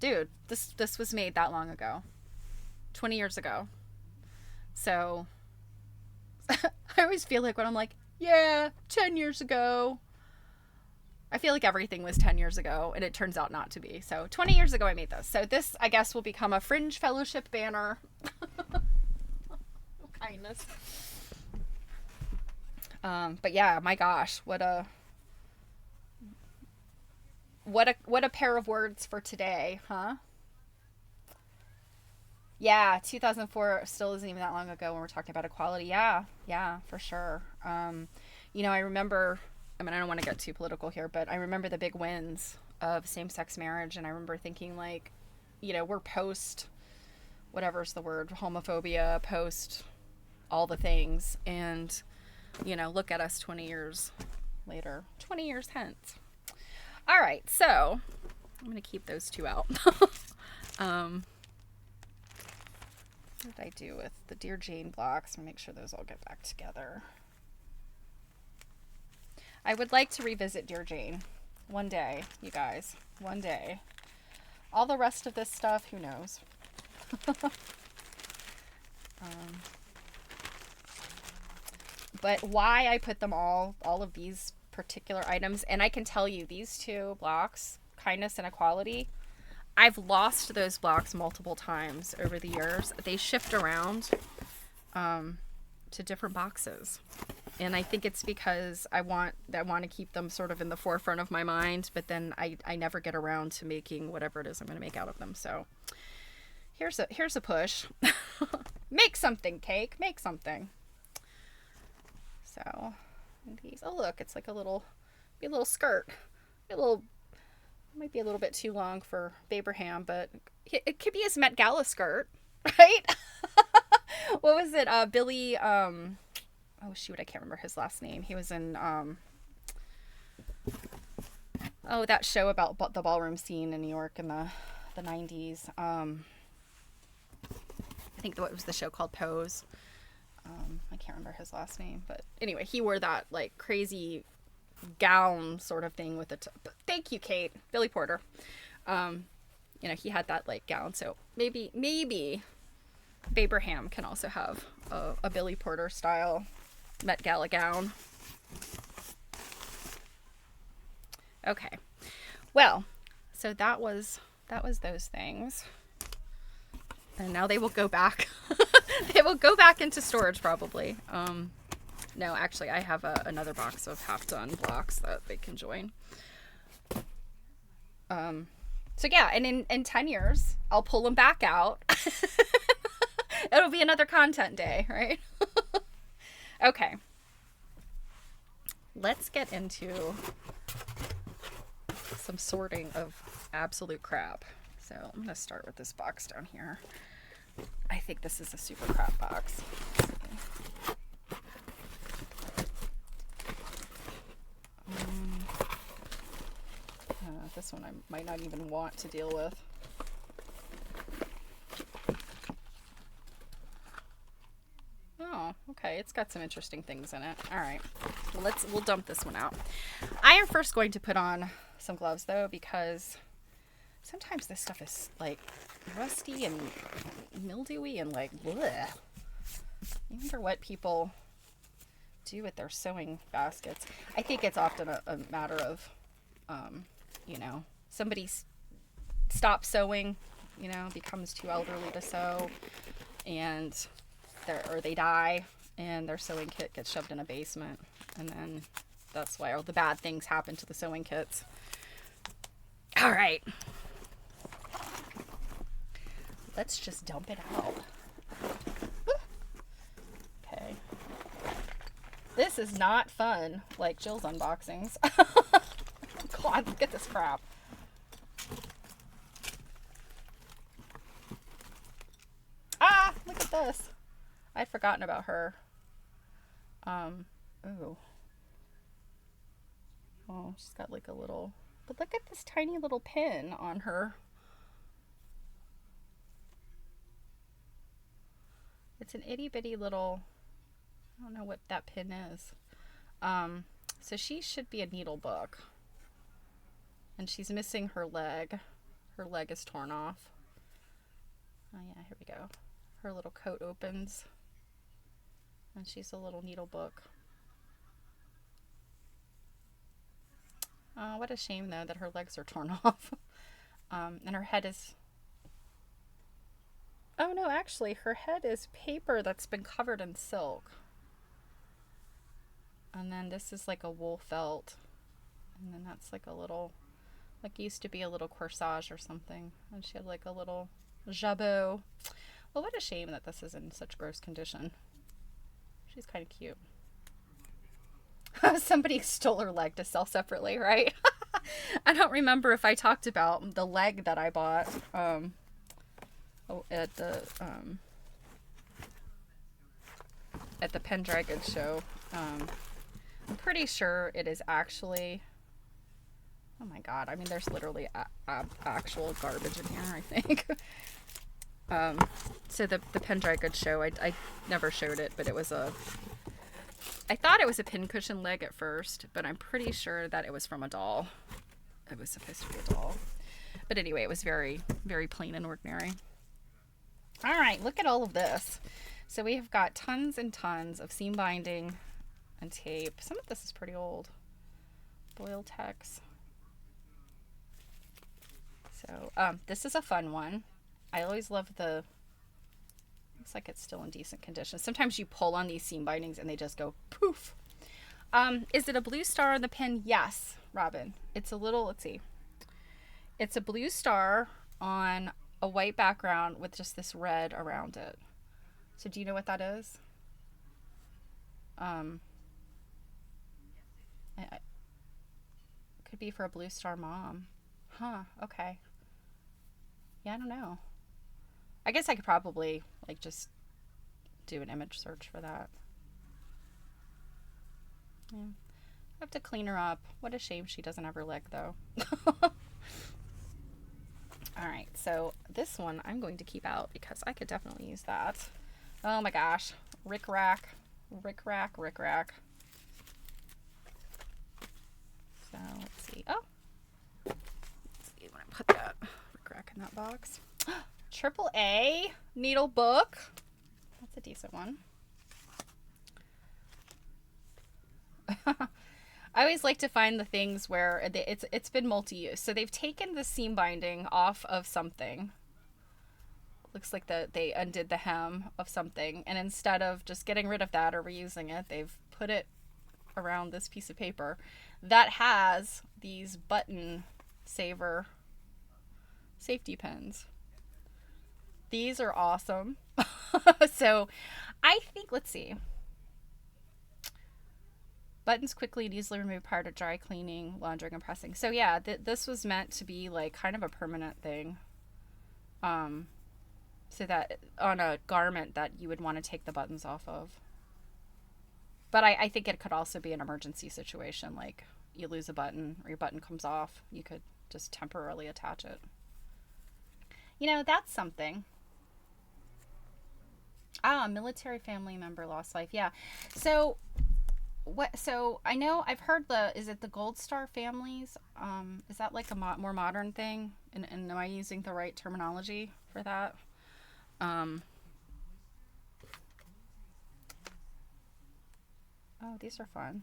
dude, this was made that long ago. 20 years ago. So I always feel like when I'm like, yeah, 10 years ago. I feel like everything was 10 years ago, and it turns out not to be. So 20 years ago I made this. So this, I guess, will become a Fringe Fellowship banner. Kindness. But yeah, my gosh, what a pair of words for today, huh? Yeah, 2004 still isn't even that long ago when we're talking about equality. Yeah, for sure. You know, I remember, I mean, I don't want to get too political here, but I remember the big wins of same-sex marriage, and I remember thinking, like, you know, we're post, whatever's the word, homophobia, post all the things, and, you know, look at us 20 years later, 20 years hence. All right, so I'm going to keep those two out. What did I do with the Dear Jane blocks? Make sure those all get back together. I would like to revisit Dear Jane one day, you guys. One day. All the rest of this stuff, who knows? But why I put them all of these particular items, and I can tell you these two blocks, kindness and equality, I've lost those blocks multiple times over the years. They shift around to different boxes. And I think it's because I want to keep them sort of in the forefront of my mind, but then I never get around to making whatever it is I'm going to make out of them. So here's a push. Make something, Cake. Make something. So these, oh look, it's like a little skirt. Might be a little bit too long for Babraham, but it could be his Met Gala skirt, right? What was it? Billy, oh shoot, I can't remember his last name. He was in, that show about the ballroom scene in New York in the 90s. I think it was the show called Pose. I can't remember his last name, but anyway, he wore that like crazy gown sort of thing with thank you, Kate. Billy Porter. You know, he had that like gown, so maybe Babraham can also have a Billy Porter style Met Gala gown. Okay, well, so that was those things, and now they will go back. They will go back into storage probably. No, actually, I have another box of half-done blocks that they can join. So yeah, and in 10 years, I'll pull them back out. It'll be another content day, right? Okay. Let's get into some sorting of absolute crap. So I'm going to start with this box down here. I think this is a super crap box. This one I might not even want to deal with. Oh, okay. It's got some interesting things in it. All right. We'll dump this one out. I am first going to put on some gloves though, because sometimes this stuff is like rusty and mildewy and like bleh. I wonder what people do with their sewing baskets. I think it's often a matter of, you know, somebody stops sewing, you know, becomes too elderly to sew, and or they die, and their sewing kit gets shoved in a basement, and then that's why all the bad things happen to the sewing kits. All right. Let's just dump it out. Okay. This is not fun like Jill's unboxings. God, look at this crap. Ah, look at this. I'd forgotten about her. Ooh. Oh, she's got like a little, but look at this tiny little pin on her. It's an itty bitty little, I don't know what that pin is. So she should be a needle book. And she's missing her leg. Her leg is torn off. Oh yeah, here we go. Her little coat opens. And she's a little needle book. Oh, what a shame though that her legs are torn off. And her head is... Oh no, actually her head is paper that's been covered in silk. And then this is like a wool felt. And then that's like a little, like used to be a little corsage or something. And she had like a little jabot. Well, what a shame that this is in such gross condition. She's kind of cute. Somebody stole her leg to sell separately, right? I don't remember if I talked about the leg that I bought at the Pendragon show. I'm pretty sure it is actually... Oh my god, I mean there's literally actual garbage in here, I think. So the Pendragon show, I never showed it, but it was I thought it was a pincushion leg at first, but I'm pretty sure that it was from a doll. It was supposed to be a doll. But anyway, it was very, very plain and ordinary. All right, look at all of this. So we have got tons and tons of seam binding and tape. Some of this is pretty old. Boil tex. So this is a fun one. I always love the... Looks like it's still in decent condition. Sometimes you pull on these seam bindings and they just go poof. Is it a blue star on the pin? Yes, Robin. It's a little, let's see. It's a blue star on a white background with just this red around it. So do you know what that is? It could be for a blue star mom. Huh, okay. Yeah, I don't know. I guess I could probably like just do an image search for that. Yeah. I have to clean her up. What a shame she doesn't have her leg though. Alright, so this one I'm going to keep out because I could definitely use that. Oh my gosh. Rick rack. Rick rack, Rick rack. So let's see. Oh. Let's see when I put that Rick rack in that box. Triple A needle book. That's a decent one. I always like to find the things where it's been multi-use. So they've taken the seam binding off of something. Looks like they undid the hem of something, and instead of just getting rid of that or reusing it, they've put it around this piece of paper that has these button saver safety pins. These are awesome. So I think, let's see. Buttons quickly and easily removed prior to dry cleaning, laundering, and pressing. So yeah, this was meant to be like kind of a permanent thing. So that on a garment that you would want to take the buttons off of. But I think it could also be an emergency situation. Like you lose a button or your button comes off. You could just temporarily attach it. You know, that's something. Ah, military family member lost life. Yeah. So what? So I know I've heard is it the Gold Star families? Is that like a more modern thing? And am I using the right terminology for that? Oh, these are fun.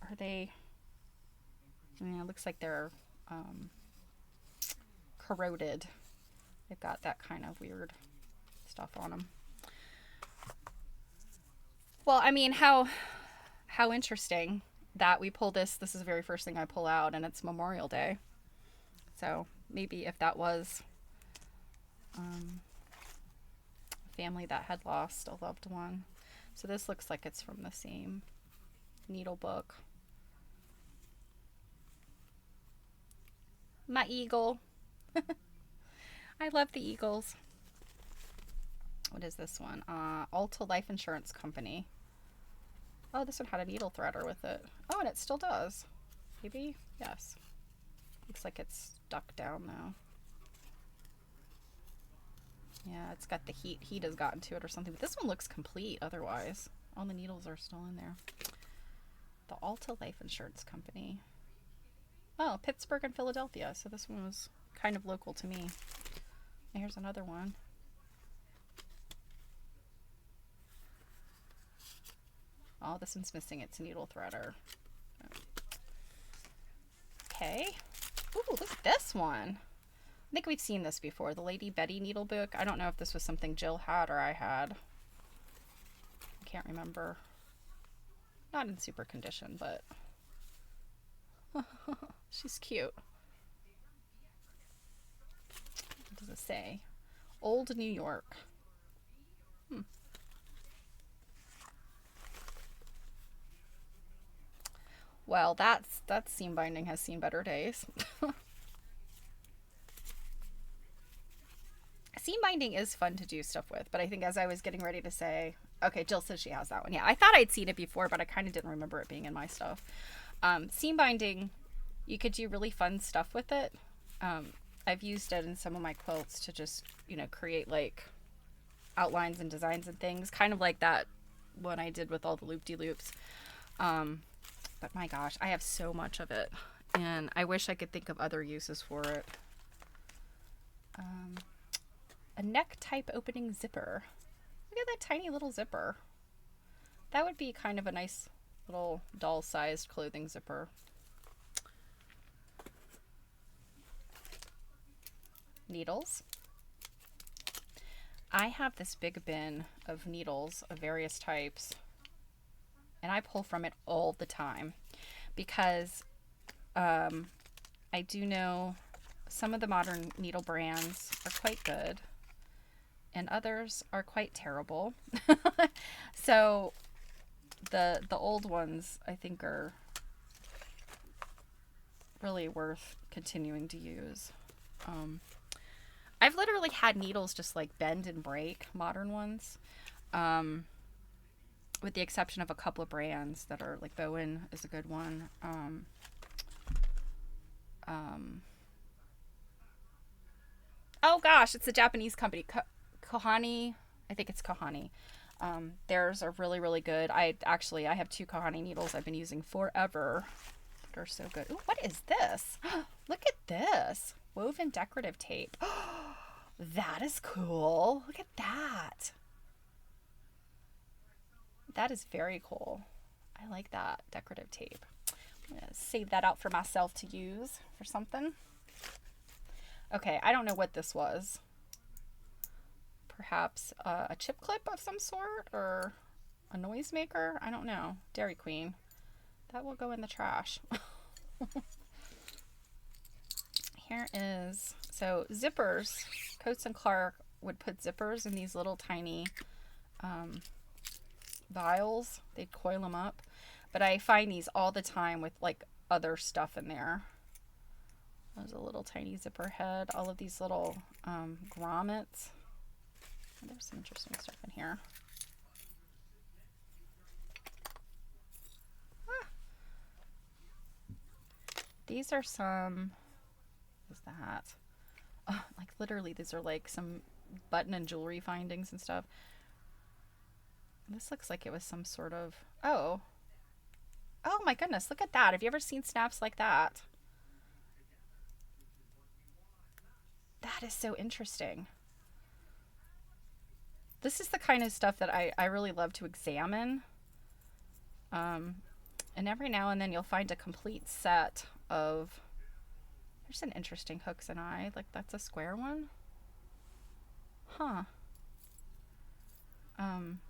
Are they? Yeah, it looks like they're corroded. They've got that kind of weird stuff on them. Well, I mean, how interesting that we pull this. This is the very first thing I pull out, and it's Memorial Day. So maybe if that was a family that had lost a loved one. So this looks like it's from the same needle book. My eagle. I love the eagles. What is this one? Alta Life Insurance Company. Oh, this one had a needle threader with it. Oh, and it still does. Maybe? Yes. Looks like it's stuck down now. Yeah, it's got the heat. Heat has gotten to it or something. But this one looks complete otherwise. All the needles are still in there. The Alta Life Insurance Company. Oh, Pittsburgh and Philadelphia. So this one was kind of local to me. And here's another one. Oh, this one's missing its needle threader. Okay. Ooh, look at this one. I think we've seen this before. The Lady Betty needle book. I don't know if this was something Jill had or I had. I can't remember. Not in super condition, but she's cute. What does it say? Old New York. Well, that seam binding has seen better days. Seam binding is fun to do stuff with, but I think as I was getting ready to say, okay, Jill says she has that one. Yeah, I thought I'd seen it before, but I kind of didn't remember it being in my stuff. Seam binding, you could do really fun stuff with it. I've used it in some of my quilts to just, create like outlines and designs and things, kind of like that one I did with all the loop-de-loops. But my gosh, I have so much of it, and I wish I could think of other uses for it. A neck type opening zipper. Look at that tiny little zipper. That would be kind of a nice little doll-sized clothing zipper. Needles. I have this big bin of needles of various types, and I pull from it all the time because I do know some of the modern needle brands are quite good and others are quite terrible. So the old ones I think are really worth continuing to use. I've literally had needles just like bend and break, modern ones, with the exception of a couple of brands that are like Bowen is a good one. Oh gosh, it's a Japanese company, Kohani. I think it's Kohani. Theirs are really, really good. I have 2 Kohani needles I've been using forever. They're so good. Ooh, what is this? Look at this. Woven decorative tape. That is cool. Look at that. That is very cool. I like that decorative tape. I'm going to save that out for myself to use for something. Okay, I don't know what this was. Perhaps a chip clip of some sort or a noisemaker? I don't know. Dairy Queen. That will go in the trash. Here is, so zippers. Coates and Clark would put zippers in these little tiny vials. They'd coil them up. But I find these all the time with like other stuff in there. There's a little tiny zipper head. All of these little grommets. There's some interesting stuff in here. These are some, what is that? Oh, like literally these are like some button and jewelry findings and stuff. This looks like it was some sort of, oh my goodness, look at that. Have you ever seen snaps like that? That is so interesting. This is the kind of stuff that I really love to examine. And every now and then you'll find a complete set of. There's an interesting hooks and eye. Like that's a square one. Huh. I'm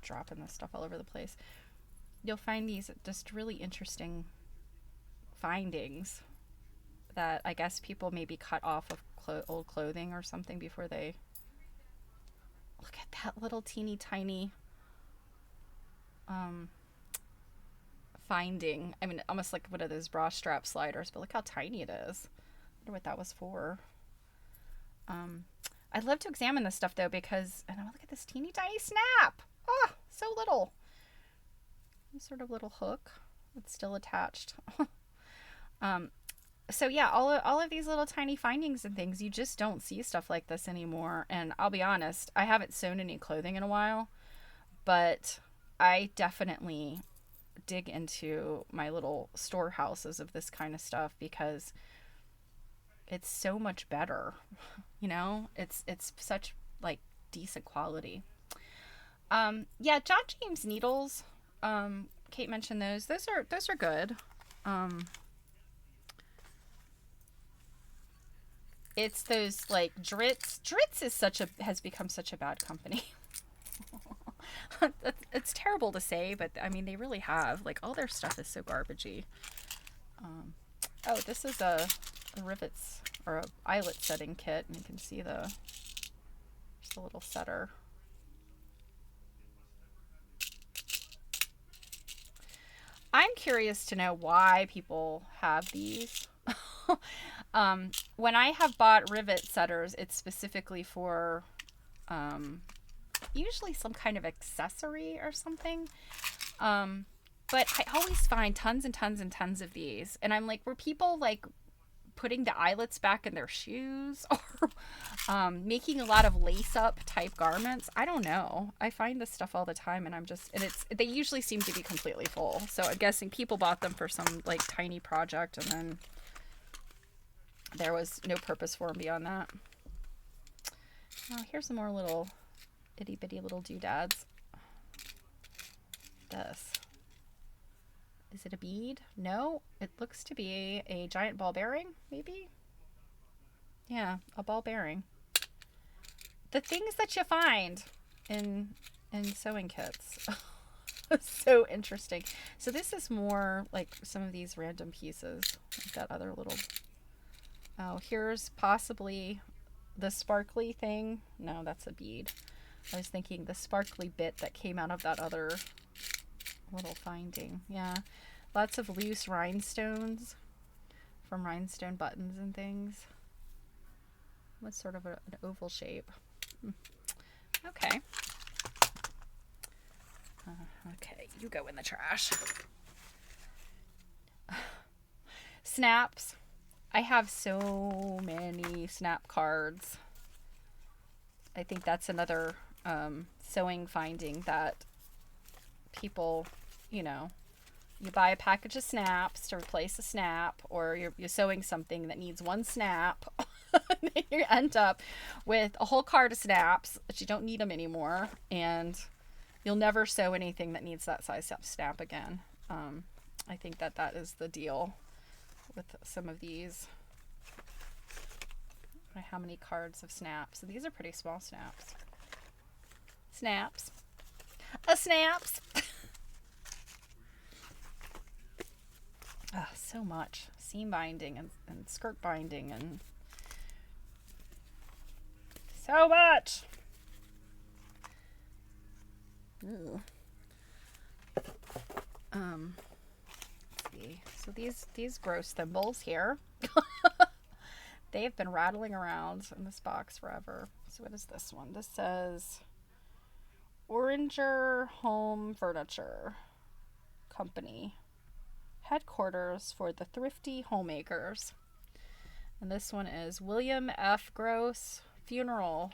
dropping this stuff all over the place. You'll find these just really interesting findings that I guess people maybe cut off of old clothing or something before they. Look at that little teeny tiny finding. I mean, almost like one of those bra strap sliders, but look how tiny it is. I wonder what that was for. I'd love to examine this stuff though because, and look at this teeny tiny snap. Oh, so little. Some sort of little hook that's still attached. So yeah, all of these little tiny findings and things, you just don't see stuff like this anymore. And I'll be honest, I haven't sewn any clothing in a while, but I definitely dig into my little storehouses of this kind of stuff because it's so much better. You know, it's such like decent quality. Yeah, John James needles. Kate mentioned those. Those are good. It's those like Dritz. Dritz is has become such a bad company. It's terrible to say, but I mean they really have. Like all their stuff is so garbagey. Oh, this is a rivets or a eyelet setting kit, and you can see just a little setter. I'm curious to know why people have these. When I have bought rivet setters, it's specifically for usually some kind of accessory or something. But I always find tons and tons and tons of these. And I'm like, were people like putting the eyelets back in their shoes or making a lot of lace up type garments? I don't know. I find this stuff all the time and they usually seem to be completely full. So I'm guessing people bought them for some like tiny project and then there was no purpose for them beyond that. Oh, here's some more little itty bitty little doodads. This. Is it a bead? No, it looks to be a giant ball bearing, maybe? Yeah, a ball bearing. The things that you find in sewing kits. So interesting. So this is more like some of these random pieces. Like that other little... Oh, here's possibly the sparkly thing. No, that's a bead. I was thinking the sparkly bit that came out of that other little finding. Yeah, lots of loose rhinestones from rhinestone buttons and things. What's sort of an oval shape. Okay. Okay, you go in the trash. Snaps. I have so many snap cards. I think that's another sewing finding that people, you know, you buy a package of snaps to replace a snap, or you're sewing something that needs one snap. And then you end up with a whole card of snaps that you don't need them anymore, and you'll never sew anything that needs that size snap again. I think that is the deal with some of these. How many cards of snaps? So these are pretty small snaps. Snaps. Snaps. So much. Seam binding and skirt binding and so much. Ooh. Let's see. So these gross thimbles here. They have been rattling around in this box forever. So what is this one? This says Oranger Home Furniture Company. Headquarters for the thrifty homemakers. And this one is William F. Gross Funeral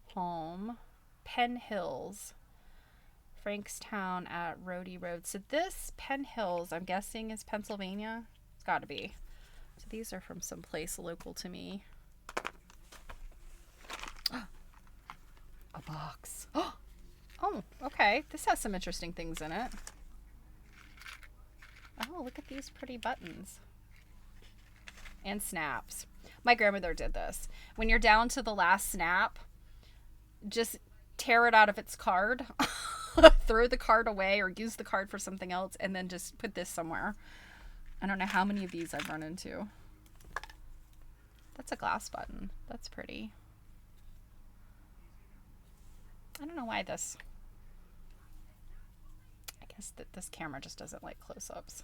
Home, Penn Hills, Frankstown at Rhodey Road. So this Penn Hills, I'm guessing, is Pennsylvania. It's got to be. So these are from some place local to me. A box. Oh Oh, okay. This has some interesting things in it. Oh, look at these pretty buttons. And snaps. My grandmother did this. When you're down to the last snap, just tear it out of its card, throw the card away or use the card for something else, and then just put this somewhere. I don't know how many of these I've run into. That's a glass button. That's pretty. I don't know why this... I guess that this camera just doesn't like close-ups.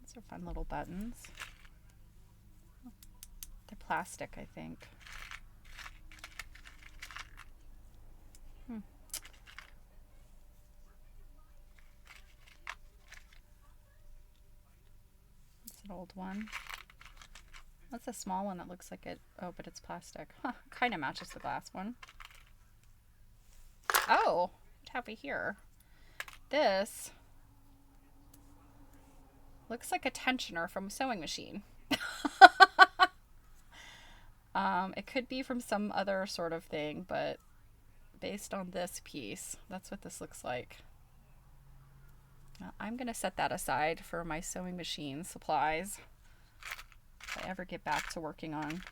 These are fun little buttons. They're plastic, I think. It's an old one. That's a small one that looks like it. Oh, but it's plastic. Huh, kind of matches the glass one. Oh, what have we here? This looks like a tensioner from a sewing machine. It could be from some other sort of thing, but based on this piece, that's what this looks like. Now, I'm going to set that aside for my sewing machine supplies if I ever get back to working on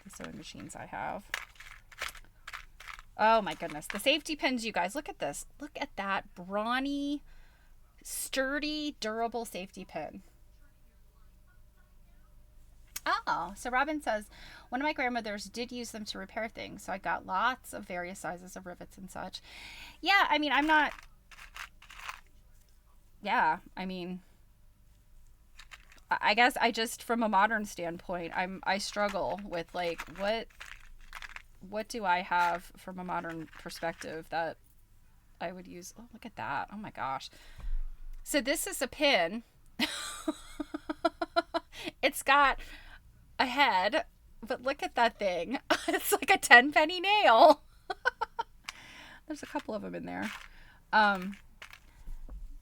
the sewing machines I have. Oh my goodness. The safety pins, you guys, look at this. Look at that brawny, sturdy, durable safety pin. Oh, so Robin says, one of my grandmothers did use them to repair things, so I got lots of various sizes of rivets and such. Yeah, I mean, I'm not... Yeah, I mean... I guess I just, from a modern standpoint, I struggle with, like, what do I have from a modern perspective that I would use? Oh, look at that. Oh my gosh. So this is a pin. It's got a head, but look at that thing. It's like a 10-penny nail. There's a couple of them in there.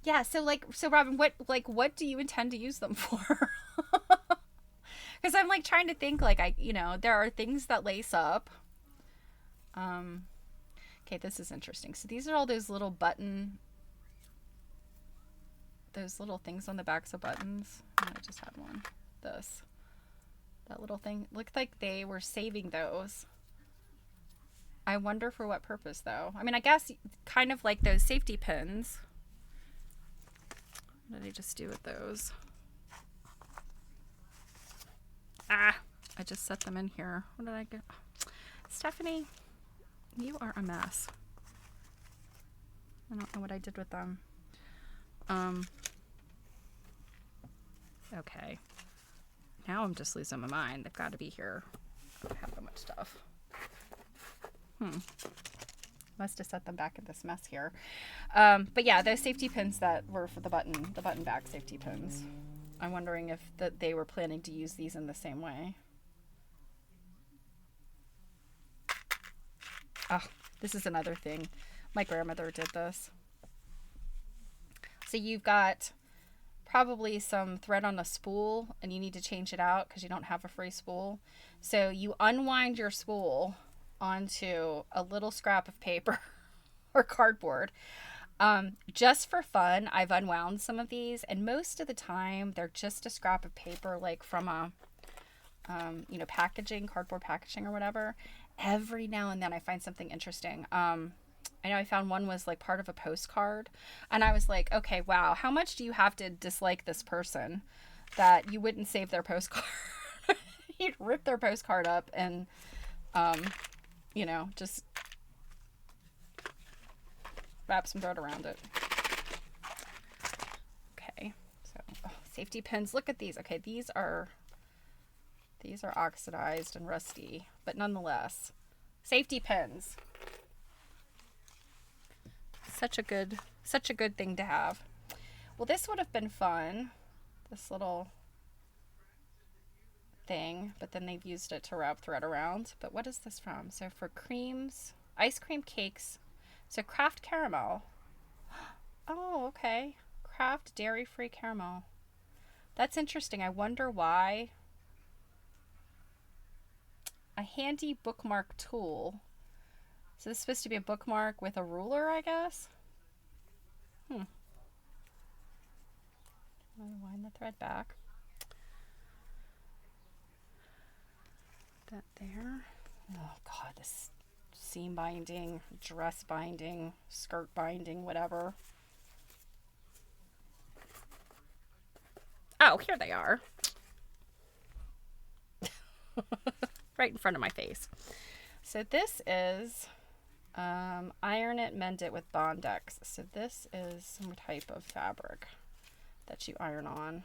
Yeah, so Robin, what do you intend to use them for? Because I'm like trying to think, like, there are things that lace up. Okay, this is interesting. So these are all those little those little things on the backs of buttons. Oh, I just had one. That little thing. Looked like they were saving those. I wonder for what purpose, though. I mean, I guess kind of like those safety pins. What did I just do with those? Ah, I just set them in here. What did I get? Stephanie, you are a mess. I don't know what I did with them. Okay. Now I'm just losing my mind. They've got to be here. I don't have that much stuff. Must have set them back in this mess here. But yeah, those safety pins that were for the button back safety pins. I'm wondering if they were planning to use these in the same way. Oh, this is another thing. My grandmother did this. So you've got probably some thread on a spool and you need to change it out because you don't have a free spool. So you unwind your spool onto a little scrap of paper or cardboard. Just for fun, I've unwound some of these, and most of the time they're just a scrap of paper, like from a packaging, cardboard packaging or whatever. Every now and then I find something interesting. I know I found one was like part of a postcard, and I was like, okay, wow, how much do you have to dislike this person that you wouldn't save their postcard? You'd rip their postcard up and just wrap some thread around it. Okay, so safety pins. Look at these. Okay, these are oxidized and rusty, but nonetheless, safety pins. Such a good thing to have. Well, this would have been fun. This little thing, but then they've used it to wrap thread around. But what is this from? So for creams, ice cream cakes. So Kraft caramel. Oh, okay. Kraft dairy-free caramel. That's interesting. I wonder why. A handy bookmark tool. So this is supposed to be a bookmark with a ruler, I guess. Wind the thread back. That there. Oh God, this seam binding, dress binding, skirt binding, whatever. Oh, here they are. Right in front of my face. So this is iron it, mend it with Bondex. So this is some type of fabric that you iron on.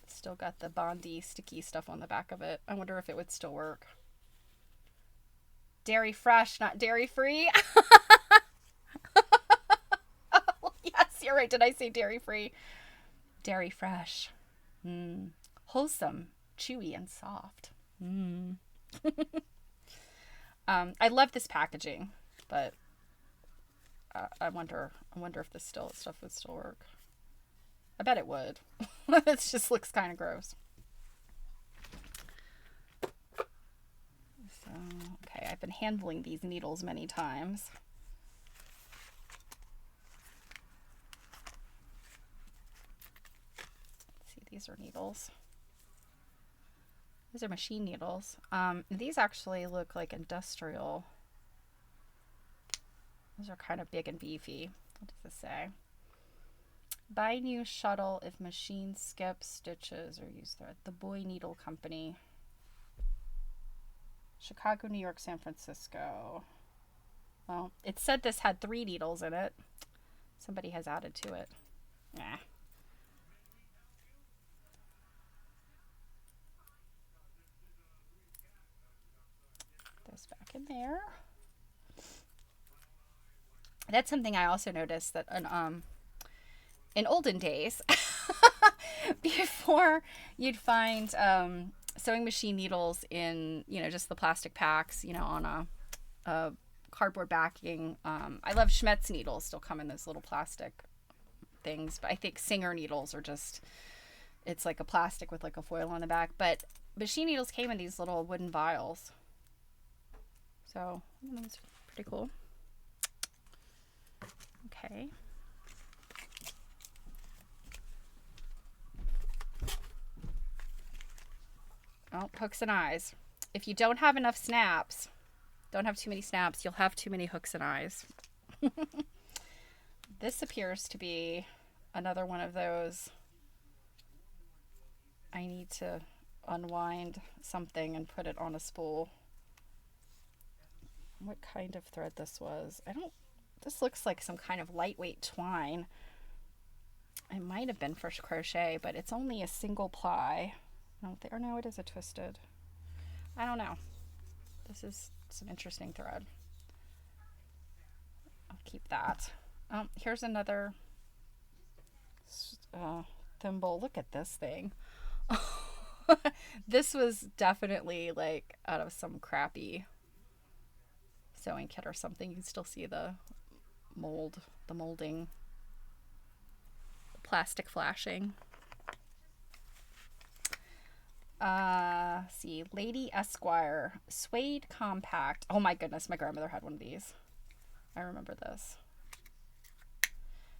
Still got the Bondy sticky stuff on the back of it. I wonder if it would still work. Dairy fresh, not dairy free. Oh, yes, you're right. Did I say dairy free? Dairy fresh. Wholesome, chewy, and soft. I love this packaging, but I wonder if this stuff would still work. I bet it would. It just looks kind of gross. So, okay, I've been handling these needles many times. Let's see, these are needles. These are machine needles. These actually look like industrial. Those are kind of big and beefy. What does this say? Buy new shuttle if machine skips stitches or use thread. The Boy Needle Company. Chicago, New York, San Francisco. Well, it said this had 3 needles in it. Somebody has added to it. Nah. Those back in there. That's something I also noticed, that in olden days, before you'd find sewing machine needles in, just the plastic packs, on a cardboard backing. I love Schmetz needles, still come in those little plastic things, but I think Singer needles are just, it's like a plastic with like a foil on the back. But machine needles came in these little wooden vials. So that's pretty cool. Okay. Oh, hooks and eyes. If you don't have enough snaps, don't have too many snaps, you'll have too many hooks and eyes. This appears to be another one of those. I need to unwind something and put it on a spool. What kind of thread this was? This looks like some kind of lightweight twine. It might have been for crochet, but it's only a single ply. Or no, it is a twisted. I don't know. This is some interesting thread. I'll keep that. Here's another thimble. Look at this thing. This was definitely like out of some crappy sewing kit or something. You can still see the molding, the plastic flashing. See, Lady Esquire suede compact. Oh my goodness, my grandmother had one of these. I remember this.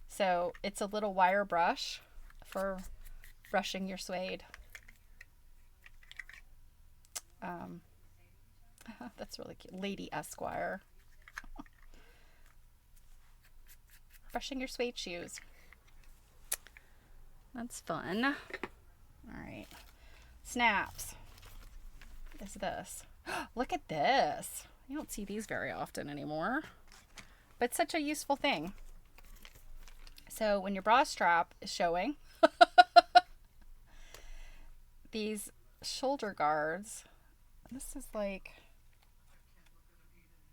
So it's a little wire brush for brushing your suede. That's really cute. Lady Esquire. Brushing your suede shoes. That's fun. All right. Snaps. What is this? Look at this. You don't see these very often anymore. But such a useful thing. So when your bra strap is showing, these shoulder guards, this is like,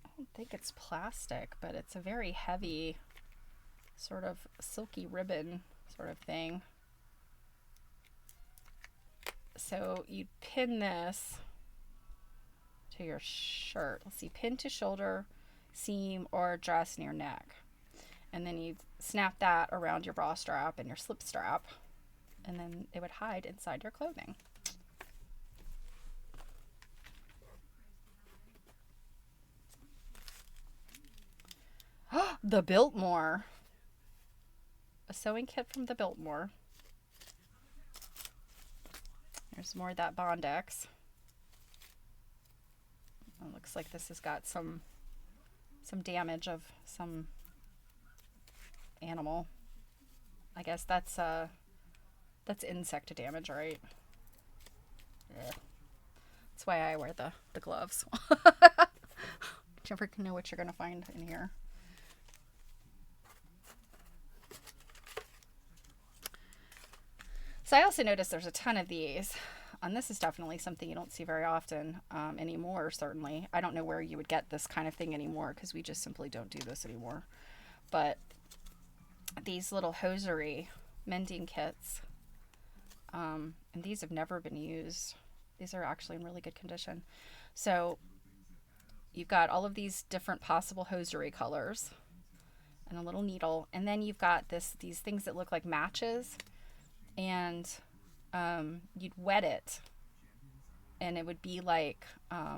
I don't think it's plastic, but it's a very heavy sort of silky ribbon sort of thing. So you pin this to your shirt. Let's see, pin to shoulder, seam, or dress near neck. And then you snap that around your bra strap and your slip strap, and then it would hide inside your clothing. The Biltmore. A sewing kit from the Biltmore. There's more of that Bondex. It looks like this has got some damage of some animal. I guess that's insect damage, right? Yeah. That's why I wear the gloves. You never know what you're gonna find in here. So I also noticed there's a ton of these. And this is definitely something you don't see very often anymore, certainly. I don't know where you would get this kind of thing anymore because we just simply don't do this anymore. But these little hosiery mending kits, and these have never been used. These are actually in really good condition. So you've got all of these different possible hosiery colors and a little needle. And then you've got these things that look like matches. And you'd wet it, and it would be like, I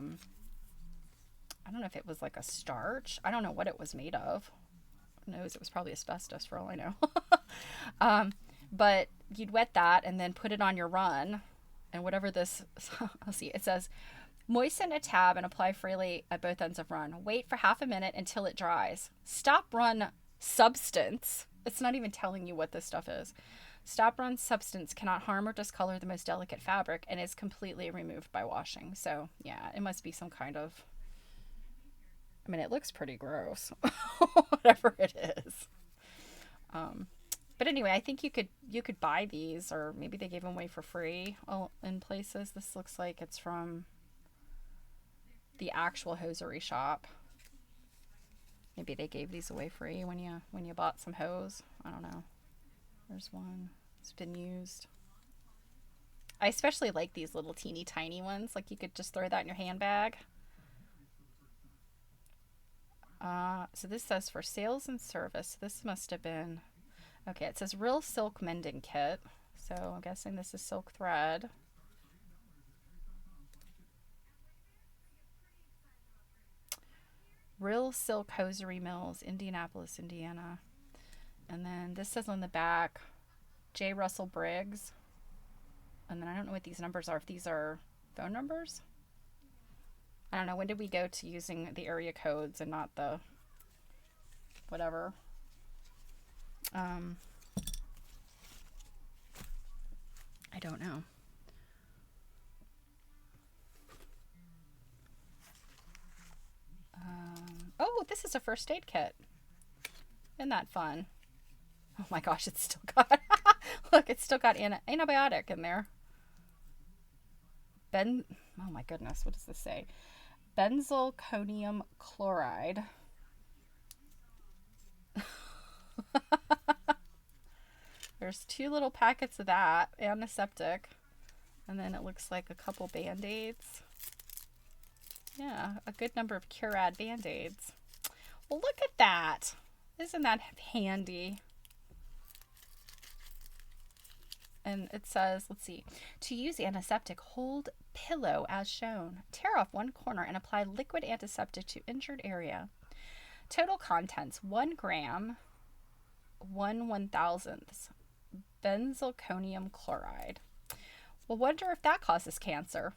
don't know if it was like a starch. I don't know what it was made of. Who knows? It was probably asbestos for all I know. But you'd wet that and then put it on your run, and whatever this, I'll see, it says, moisten a tab and apply freely at both ends of run. Wait for half a minute until it dries. Stop run substance. It's not even telling you what this stuff is. Stop run substance cannot harm or discolor the most delicate fabric and is completely removed by washing. So yeah, it must be some kind of, I mean, it looks pretty gross, whatever it is. But anyway, I think you could buy these, or maybe they gave them away for free in places. This looks like it's from the actual hosiery shop. Maybe they gave these away free when you bought some hose. I don't know. There's one. It's been used. I especially like these little teeny tiny ones. Like you could just throw that in your handbag. So this says for sales and service. This must have been, okay, it says Real Silk Mending Kit. So I'm guessing this is silk thread. Real Silk Hosiery Mills, Indianapolis, Indiana. And then this says on the back, J. Russell Briggs. And then I don't know what these numbers are, if these are phone numbers. I don't know, when did we go to using the area codes and not the whatever? I don't know. Oh, this is a first aid kit. Isn't that fun? Oh my gosh, it's still got, look, it's still got antibiotic in there. Oh my goodness, what does this say? Benzalkonium chloride. There's 2 little packets of that, antiseptic. And then it looks like a couple Band-Aids. Yeah, a good number of Curad Band-Aids. Well, look at that. Isn't that handy? And it says, let's see, to use antiseptic, hold pillow as shown. Tear off one corner and apply liquid antiseptic to injured area. Total contents, 1 gram, 1/1000th benzalkonium chloride. Well, wonder if that causes cancer.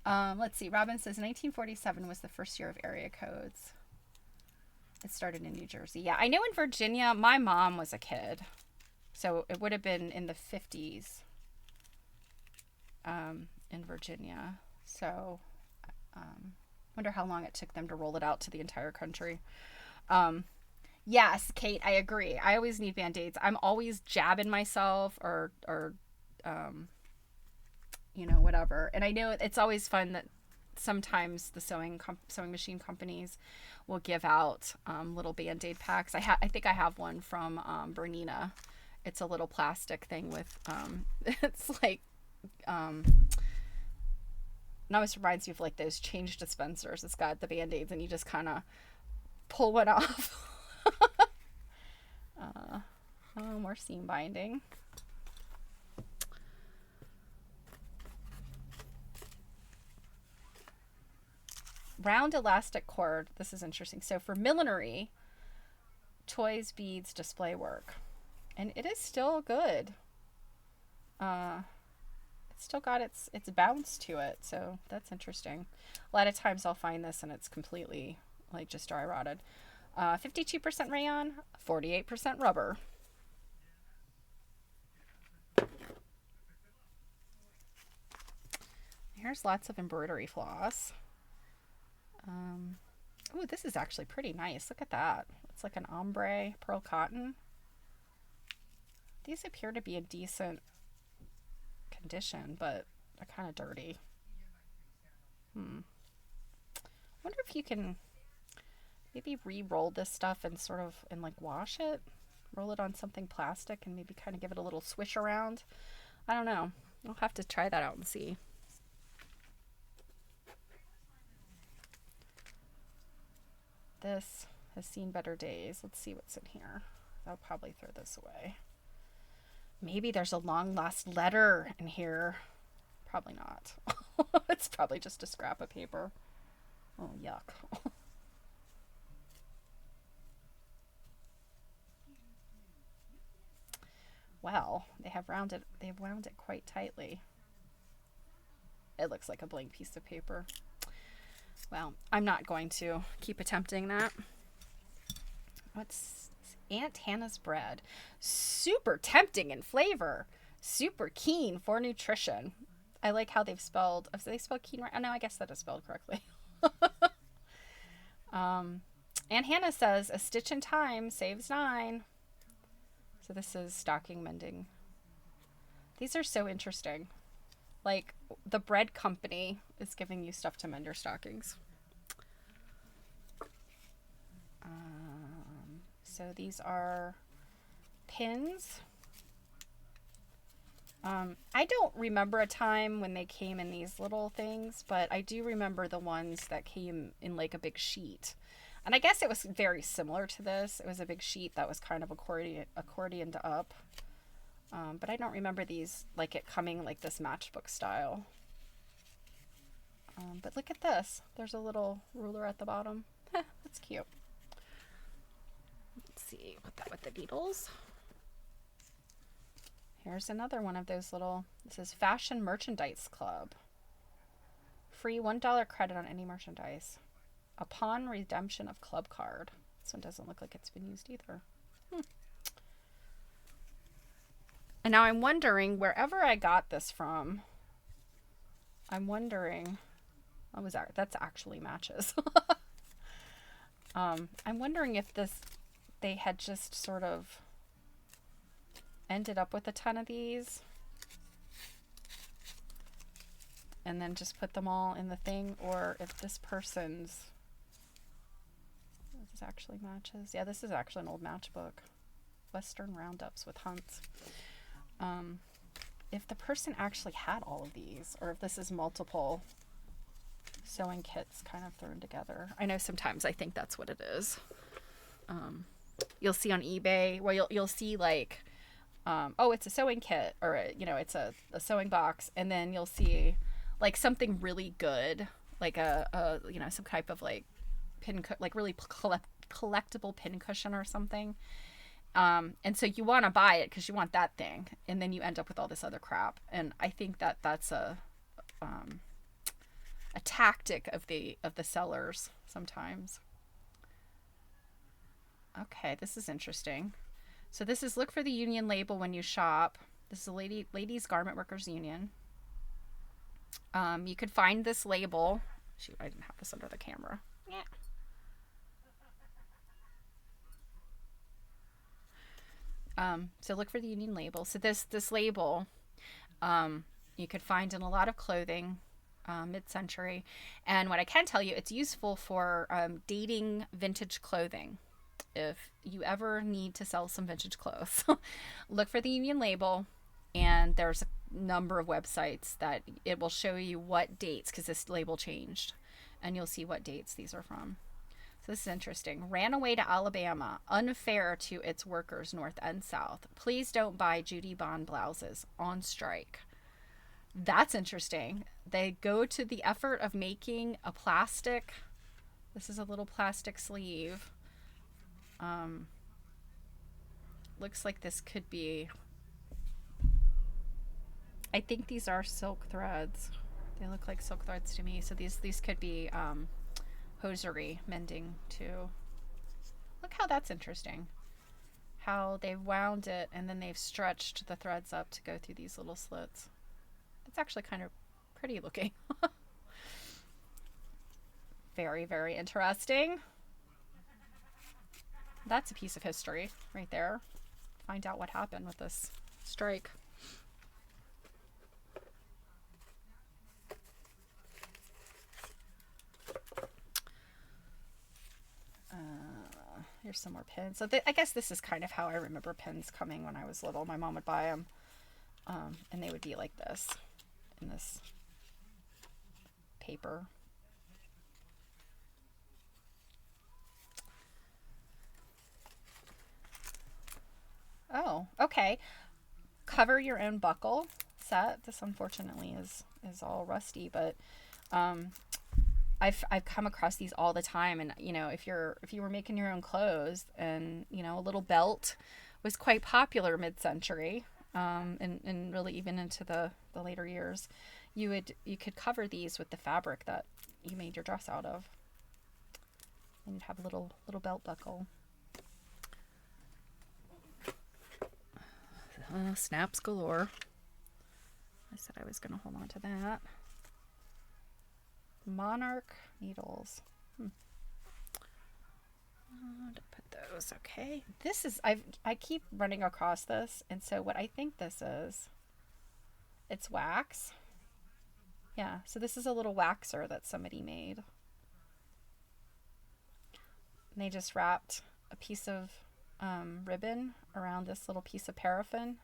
Let's see. Robin says 1947 was the first year of area codes. It started in New Jersey. Yeah, I know in Virginia, my mom was a kid. So it would have been in the 50s in Virginia. So wonder how long it took them to roll it out to the entire country. Yes, Kate, I agree. I always need Band-Aids. I'm always jabbing myself or you know, whatever. And I know it's always fun that sometimes the sewing machine companies will give out little Band-Aid packs. I think I have one from Bernina. It's a little plastic thing with it's like it always reminds you of like those change dispensers. It's got the Band-Aids and you just kind of pull one off. More seam binding. round elastic cord. This is interesting. So for millinery, toys, beads, display work. And it is still good. It's still got its bounce to it, so that's interesting. A lot of times I'll find this and it's completely like just dry rotted. 52% rayon, 48% rubber. Here's lots of embroidery floss. Oh, this is actually pretty nice. Look at that. It's like an ombre pearl cotton. These appear to be in decent condition, but they're kind of dirty. Wonder if you can maybe re-roll this stuff and sort of and like wash it, roll it on something plastic and maybe kind of give it a little swish around. I don't know. I'll have to try that out and see. This has seen better days. Let's see what's in here. I'll probably throw this away. Maybe there's a long lost letter in here. Probably not. It's probably just a scrap of paper. Oh, yuck. Well, they've wound it quite tightly. It looks like a blank piece of paper. Well, I'm not going to keep attempting that. What's Aunt Hannah's bread? Super tempting in flavor. Super keen for nutrition. I like how they've spelled. Have they spelled keen right? Oh, no, I guess that is spelled correctly. Aunt Hannah says a stitch in time saves 9. So this is stocking mending. These are so interesting. Like the bread company is giving you stuff to mend your stockings. So these are pins. I don't remember a time when they came in these little things, but I do remember the ones that came in like a big sheet. And I guess it was very similar to this. It was a big sheet that was kind of accordioned up. But I don't remember these, like it coming like this matchbook style. But look at this. There's a little ruler at the bottom. That's cute. Let's see, put that with the needles. Here's another one of those little, this is Fashion Merchandise Club. Free $1 credit on any merchandise. Upon redemption of club card. This one doesn't look like it's been used either. And now I'm wondering, wherever I got this from, I'm wondering, what was that? That's actually matches. I'm wondering if they had just sort of ended up with a ton of these and then just put them all in the thing, or if this person's, this actually matches. Yeah, this is actually an old matchbook. Western Roundups with hunts. If the person actually had all of these, or if this is multiple sewing kits kind of thrown together. I know sometimes I think that's what it is. You'll see on eBay where you'll see like, oh, it's a sewing kit, or it's a sewing box, and then you'll see like something really good, like a some type of like like really collectible pin cushion or something. And so you want to buy it because you want that thing, and then you end up with all this other crap. And I think that that's a tactic of the sellers sometimes. Okay, this is interesting. So this is look for the union label when you shop. This is a ladies garment workers union. You could find this label. Shoot, I didn't have this under the camera. Yeah. So look for the union label. So this label, you could find in a lot of clothing, mid-century. And what I can tell you, it's useful for dating vintage clothing. If you ever need to sell some vintage clothes, look for the union label, and there's a number of websites that it will show you what dates, because this label changed, and you'll see what dates these are from. So this is interesting. Ran away to Alabama, unfair to its workers north and south. Please don't buy Judy Bond blouses, on strike. That's interesting. They go to the effort of making a plastic This is a little plastic sleeve. Looks like this could be, I think these are silk threads. They look like silk threads to me. So these could be hosiery mending too. Look how that's interesting. How they've wound it and then they've stretched the threads up to go through these little slits. It's actually kind of pretty looking. Very, very interesting. That's a piece of history right there. Find out what happened with this strike. Here's some more pins. So I guess this is kind of how I remember pins coming when I was little. My mom would buy them, and they would be like this, in this paper. Oh, okay. Cover your own buckle set. This unfortunately is all rusty, but I've come across these all the time. And you know, if you were making your own clothes, and you know, a little belt was quite popular mid-century, and really even into the later years, you could cover these with the fabric that you made your dress out of, and you'd have a little belt buckle. Snaps galore. I said I was going to hold on to that. Monarch needles. To put those, okay. This is, I keep running across this, and so what I think this is, it's wax. Yeah, so this is a little waxer that somebody made. And they just wrapped a piece of ribbon around this little piece of paraffin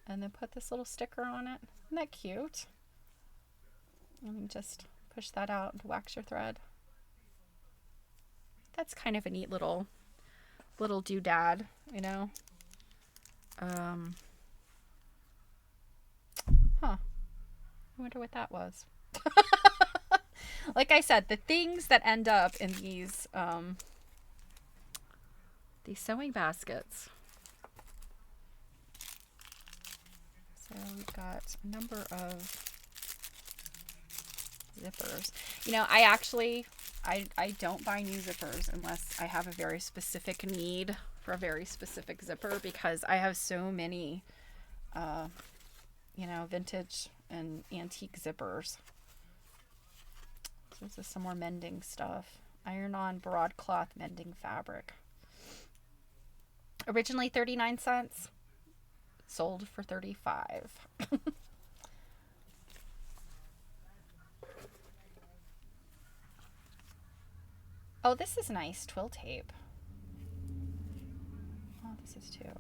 and then put this little sticker on it. Isn't that cute? And just push that out and wax your thread. That's kind of a neat little doodad, you know. I wonder what that was. Like I said, the things that end up in these sewing baskets. So we've got a number of zippers. You know, I don't buy new zippers unless I have a very specific need for a very specific zipper, because I have so many, you know, vintage and antique zippers. So this is some more mending stuff. Iron-on broadcloth mending fabric. Originally 39 cents, sold for 35. Oh, this is nice twill tape. Oh, this is too.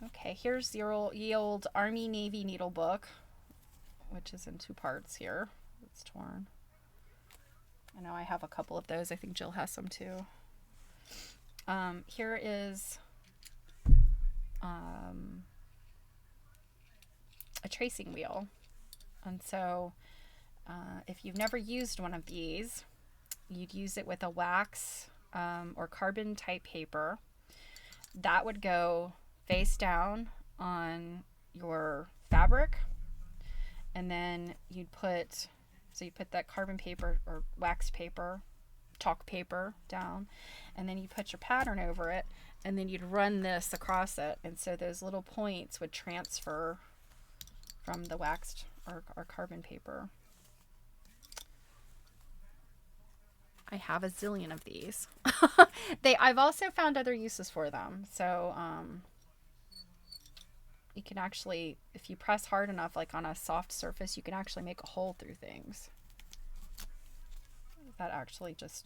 Okay, here's the old Army Navy needle book, which is in 2 parts here. It's torn. I know I have a couple of those. I think Jill has some too. Here is a tracing wheel. And so if you've never used one of these, you'd use it with a wax or carbon type paper. That would go face down on your fabric, and then you'd put that carbon paper or wax paper, chalk paper down, and then you put your pattern over it, and then you'd run this across it, and so those little points would transfer from the waxed or carbon paper. I have a zillion of these. I've also found other uses for them. So you can actually, if you press hard enough, like on a soft surface, you can actually make a hole through things. That actually just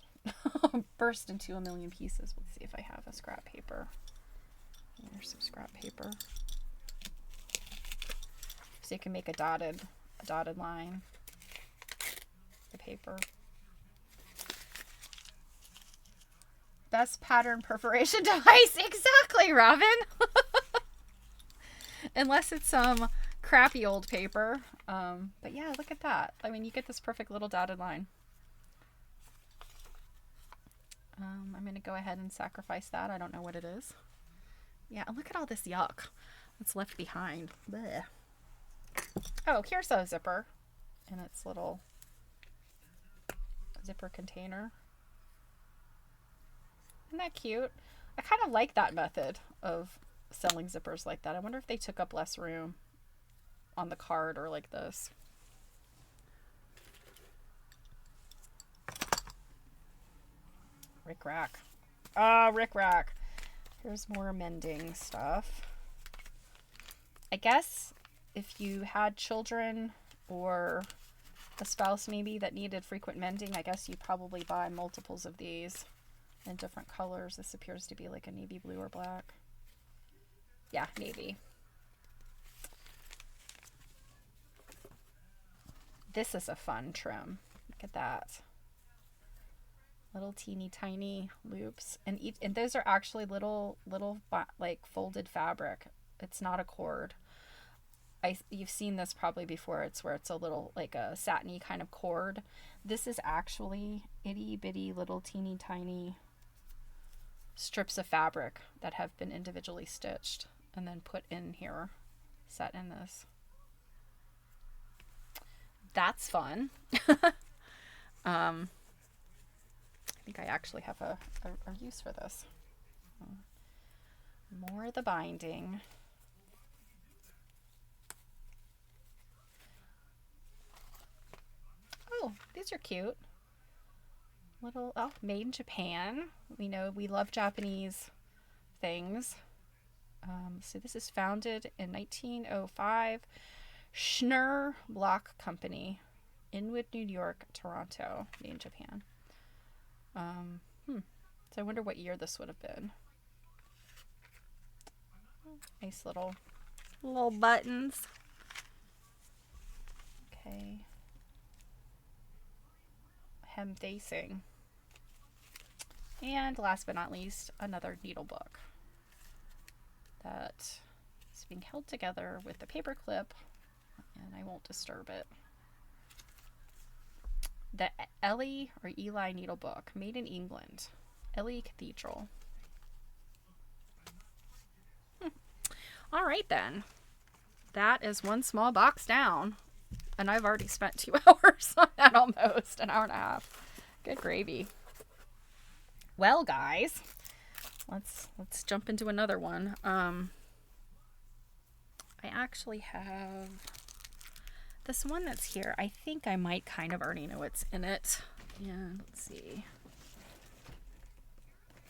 burst into a million pieces. Let's see if I have a scrap paper. There's some scrap paper. So you can make a dotted line. The paper. Best pattern perforation device. Exactly, Robin. Unless it's some crappy old paper. But yeah, look at that. I mean, you get this perfect little dotted line. I'm going to go ahead and sacrifice that. I don't know what it is. Yeah, look at all this yuck that's left behind. Blech. Oh, here's a zipper in its little zipper container. Isn't that cute? I kind of like that method of selling zippers like that. I wonder if they took up less room on the card or like this. Rick Rack. Ah, Rick Rack. Here's more mending stuff. I guess if you had children or a spouse maybe that needed frequent mending, I guess you probably buy multiples of these in different colors. This appears to be like a navy blue or black. Yeah, navy. This is a fun trim. Look at that. Little teeny tiny loops, and those are actually little like folded fabric. It's not a cord. You've seen this probably before. It's where it's a little like a satiny kind of cord. This is actually itty bitty little teeny tiny strips of fabric that have been individually stitched and then put in here, set in this. That's fun. I think I actually have a use for this. More of the binding. Oh, these are cute. Little, oh, made in Japan. We know we love Japanese things. So this is founded in 1905. Schnur Block Company, Inwood, New York, Toronto, made in Japan. So I wonder what year this would have been. Nice little buttons. Okay. Hem facing. And last but not least, another needle book that is being held together with a paper clip, and I won't disturb it. The Ely or Eli needle book, made in England. Ely Cathedral. All right then. That is one small box down. And I've already spent 2 hours on that, almost an hour and a half. Good gravy. Well, guys, let's jump into another one. I actually have this one that's here. I think I might kind of already know what's in it. Yeah, let's see.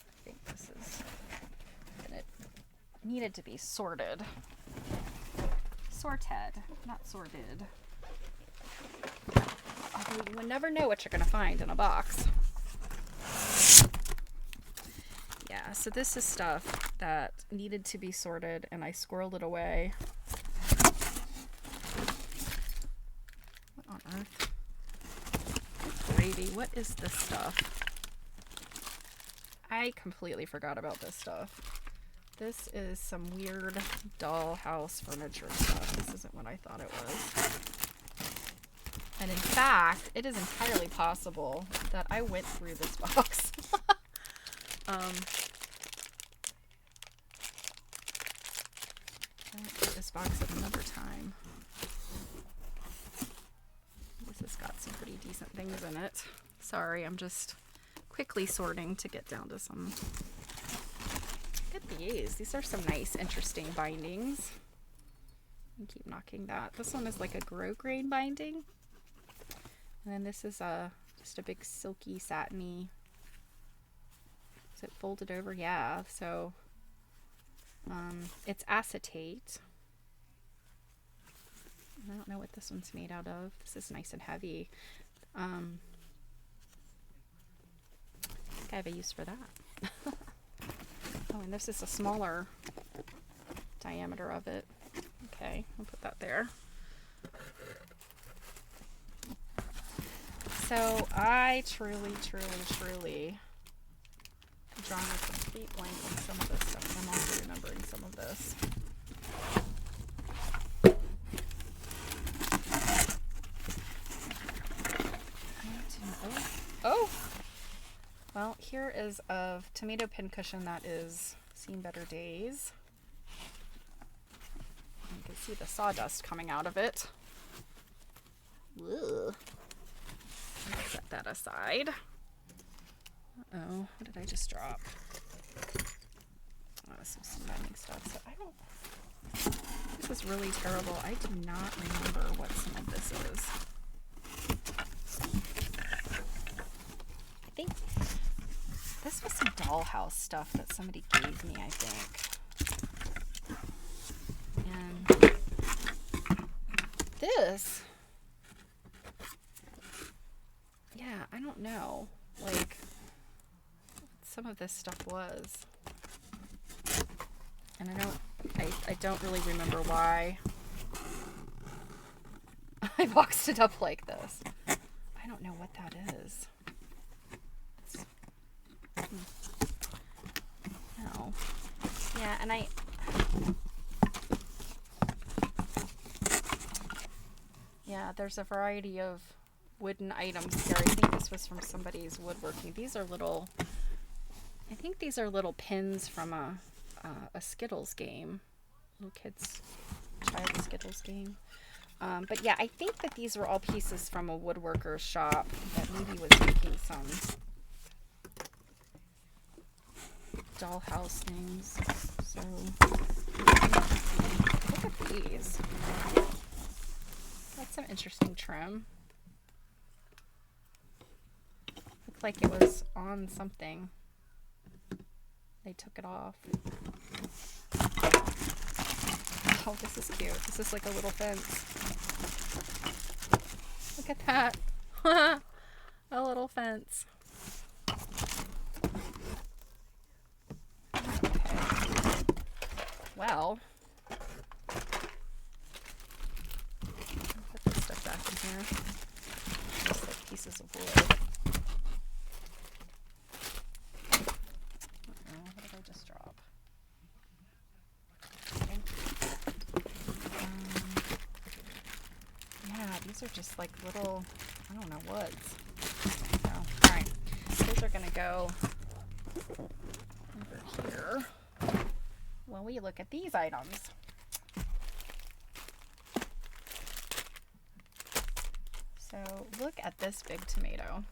I think this is, and it needed to be sorted. Sorted, not sorted. Although you would never know what you're going to find in a box. Yeah, so this is stuff that needed to be sorted, and I squirreled it away. What on earth? Good gravy, what is this stuff? I completely forgot about this stuff. This is some weird dollhouse furniture stuff. This isn't what I thought it was. And in fact, it is entirely possible that I went through this box. I'll put this box at another time. This has got some pretty decent things in it. Sorry, I'm just quickly sorting to get down to some. Look at these. These are some nice, interesting bindings. I keep knocking that. This one is like a grosgrain binding. And then this is just a big silky, satiny. Is it folded over? Yeah. So it's acetate. I don't know what this one's made out of. This is nice and heavy. I think I have a use for that. Oh, and this is a smaller diameter of it. Okay, I'll put that there. So I truly drawing a complete blank on some of this stuff, and I'm also remembering some of this. Oh, well, here is a tomato pincushion that is seen better days. You can see the sawdust coming out of it. Ugh. Let's set that aside. Uh-oh, what did I just drop? Oh, some binding stuff. So I don't... This is really terrible. I do not remember what some of this is. I think this was some dollhouse stuff that somebody gave me, I think. And this... Yeah, I don't know. Like, some of this stuff was. And I don't really remember why I boxed it up like this. I don't know what that is. No. Yeah, and yeah, there's a variety of wooden items here. I think this was from somebody's woodworking. These are little, I think these are little pins from a Skittles game. Little kids' child Skittles game. But yeah, I think that these were all pieces from a woodworker's shop that maybe was making some dollhouse things. So, look at these. That's some interesting trim. Looked like it was on something. They took it off. Oh, this is cute. This is like a little fence. Look at that. A little fence. Okay. Well, put this stuff back in here. Just like pieces of wood. What did I just drop? Okay. Yeah, these are just like little, I don't know, woods. So, alright. Those are going to go over here while we look at these items. So, look at this big tomato.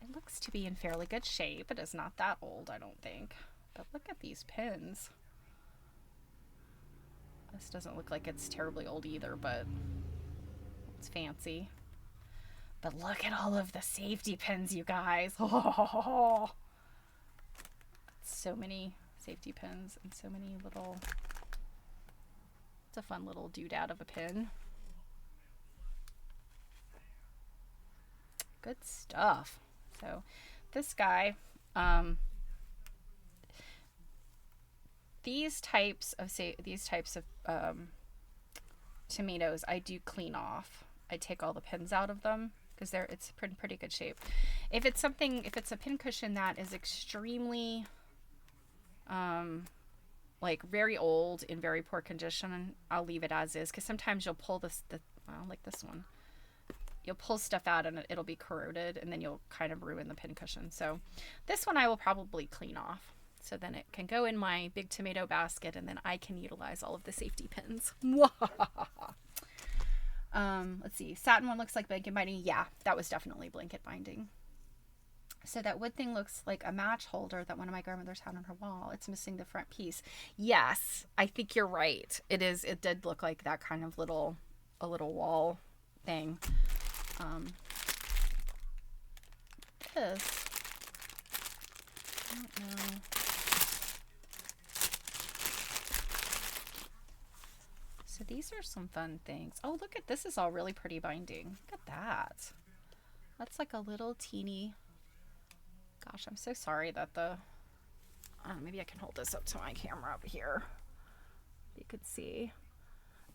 It looks to be in fairly good shape. It is not that old, I don't think. But look at these pins. This doesn't look like it's terribly old either, but it's fancy. But look at all of the safety pins, you guys. Oh, so many safety pins and so many little... It's a fun little doodad of a pin. Good stuff. So this guy, these types of tomatoes I do clean off. I take all the pins out of them because it's in pretty good shape. If it's a pincushion that is extremely like very old, in very poor condition, I'll leave it as is, because sometimes you'll pull like this one. You'll pull stuff out and it'll be corroded, and then you'll kind of ruin the pincushion. So this one I will probably clean off. So then it can go in my big tomato basket, and then I can utilize all of the safety pins. Let's see. Satin one looks like blanket binding. Yeah, that was definitely blanket binding. So that wood thing looks like a match holder that one of my grandmothers had on her wall. It's missing the front piece. Yes, I think you're right. It is. It did look like that kind of a little wall thing. This, I don't know. So these are some fun things. Oh, look at this, is all really pretty binding. Look at that. That's like a little teeny, gosh, I'm so sorry that maybe I can hold this up to my camera up here. You could see.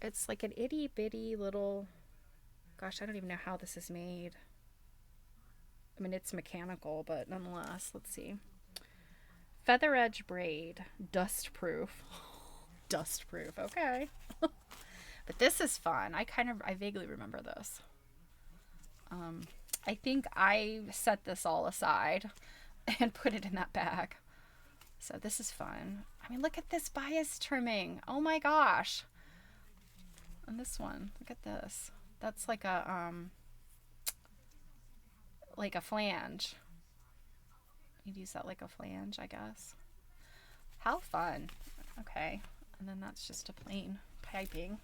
It's like an itty bitty little, gosh, I don't even know how this is made. I mean, it's mechanical, but nonetheless, let's see. Feather edge braid, dust proof. Dust proof, okay. But this is fun. I vaguely remember this. I think I set this all aside and put it in that bag. So this is fun. I mean, look at this bias trimming. Oh my gosh. And this one, look at this. That's like a flange. You'd use that like a flange, I guess. How fun. Okay. And then that's just a plain piping.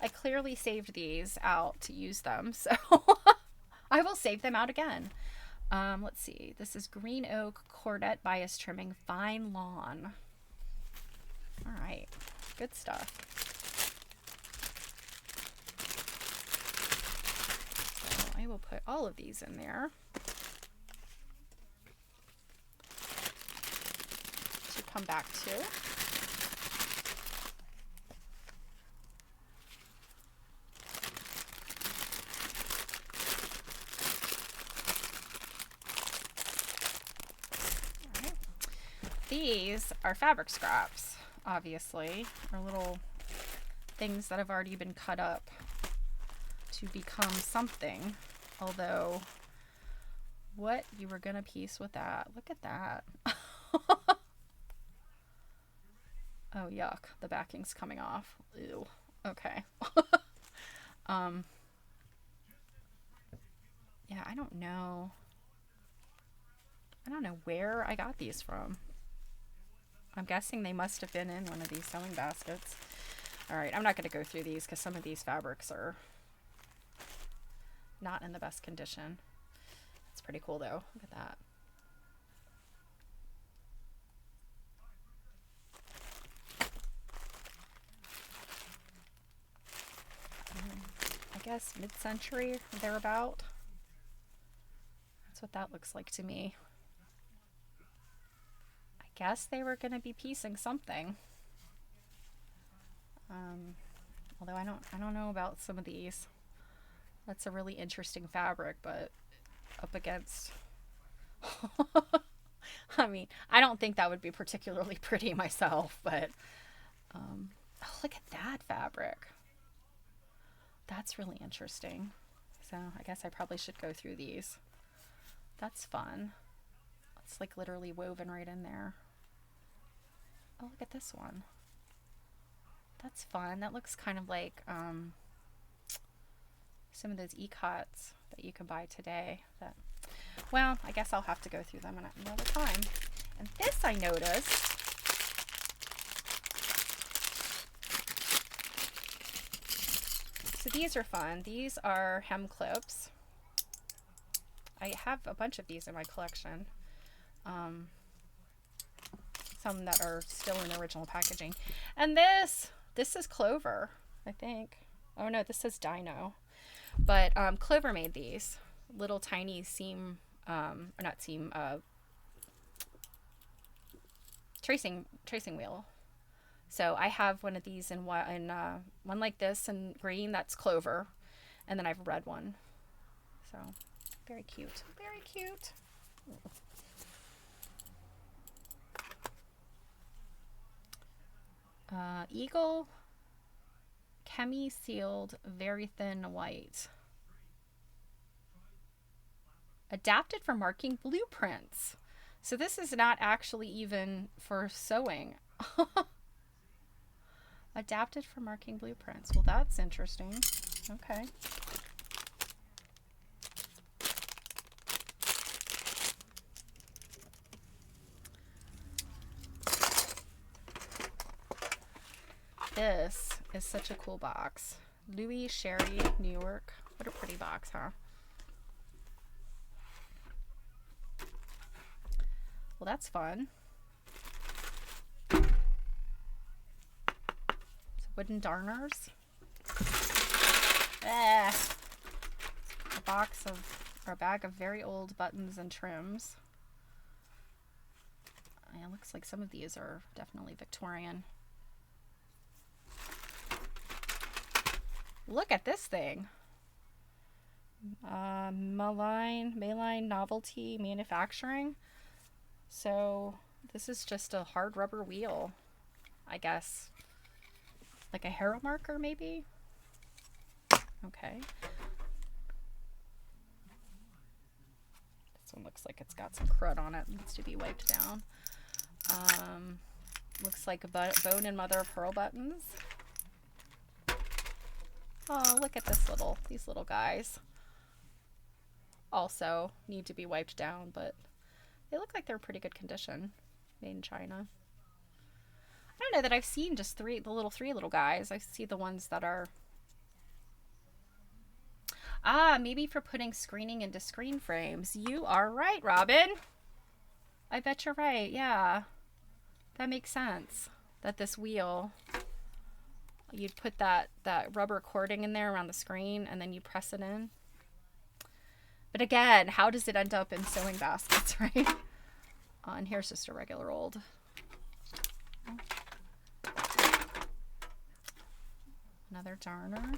I clearly saved these out to use them, so I will save them out again. Let's see. This is green oak cordette bias trimming fine lawn. All right. Good stuff. So I will put all of these in there to come back to. These are fabric scraps, obviously, or little things that have already been cut up to become something. Although, what you were gonna piece with that? Look at that. Oh, yuck. The backing's coming off. Ew. Okay. Yeah, I don't know. I don't know where I got these from. I'm guessing they must have been in one of these sewing baskets. All right, I'm not going to go through these because some of these fabrics are not in the best condition. It's pretty cool though. Look at that. I guess mid-century, thereabout. That's what that looks like to me. Guess they were going to be piecing something. Although I don't know about some of these. That's a really interesting fabric, but up against I mean, I don't think that would be particularly pretty myself, but oh, look at that fabric. That's really interesting. So I guess I probably should go through these. That's fun. It's like literally woven right in there. Oh, look at this one. That's fun. That looks kind of like some of those e-cots that you can buy today. That, well, I guess I'll have to go through them another time. And this I noticed. So these are fun. These are hem clips. I have a bunch of these in my collection. Some that are still in original packaging. And this is Clover, I think. Oh no, this says Dino. But Clover made these little tiny seam, or not seam, tracing wheel. So I have one of these in one like this in green, that's Clover. And then I have a red one. So very cute, very cute. Eagle Chemi sealed very thin white. Adapted for marking blueprints. So this is not actually even for sewing. Adapted for marking blueprints. Well, that's interesting. Okay. This is such a cool box. Louis Sherry, New York. What a pretty box, huh? Well, that's fun. It's wooden darners. A box of, or a bag of very old buttons and trims. It looks like some of these are definitely Victorian. Look at this thing. Maline Novelty Manufacturing. So this is just a hard rubber wheel, I guess. Like a harrow marker, maybe? Okay. one looks like it's got some crud on it. It needs to be wiped down. Looks like a bone and mother of pearl buttons. Oh, look at these little guys. Also need to be wiped down, but they look like they're in pretty good condition. Made in China. I don't know that I've seen just three little guys. I see the ones that are... maybe for putting screening into screen frames. You are right, Robin. I bet you're right, yeah. That makes sense. That this wheel, you'd put that rubber cording in there around the screen and then you press it in. But again, how does it end up in sewing baskets, right? And here's just a regular old... Another darner.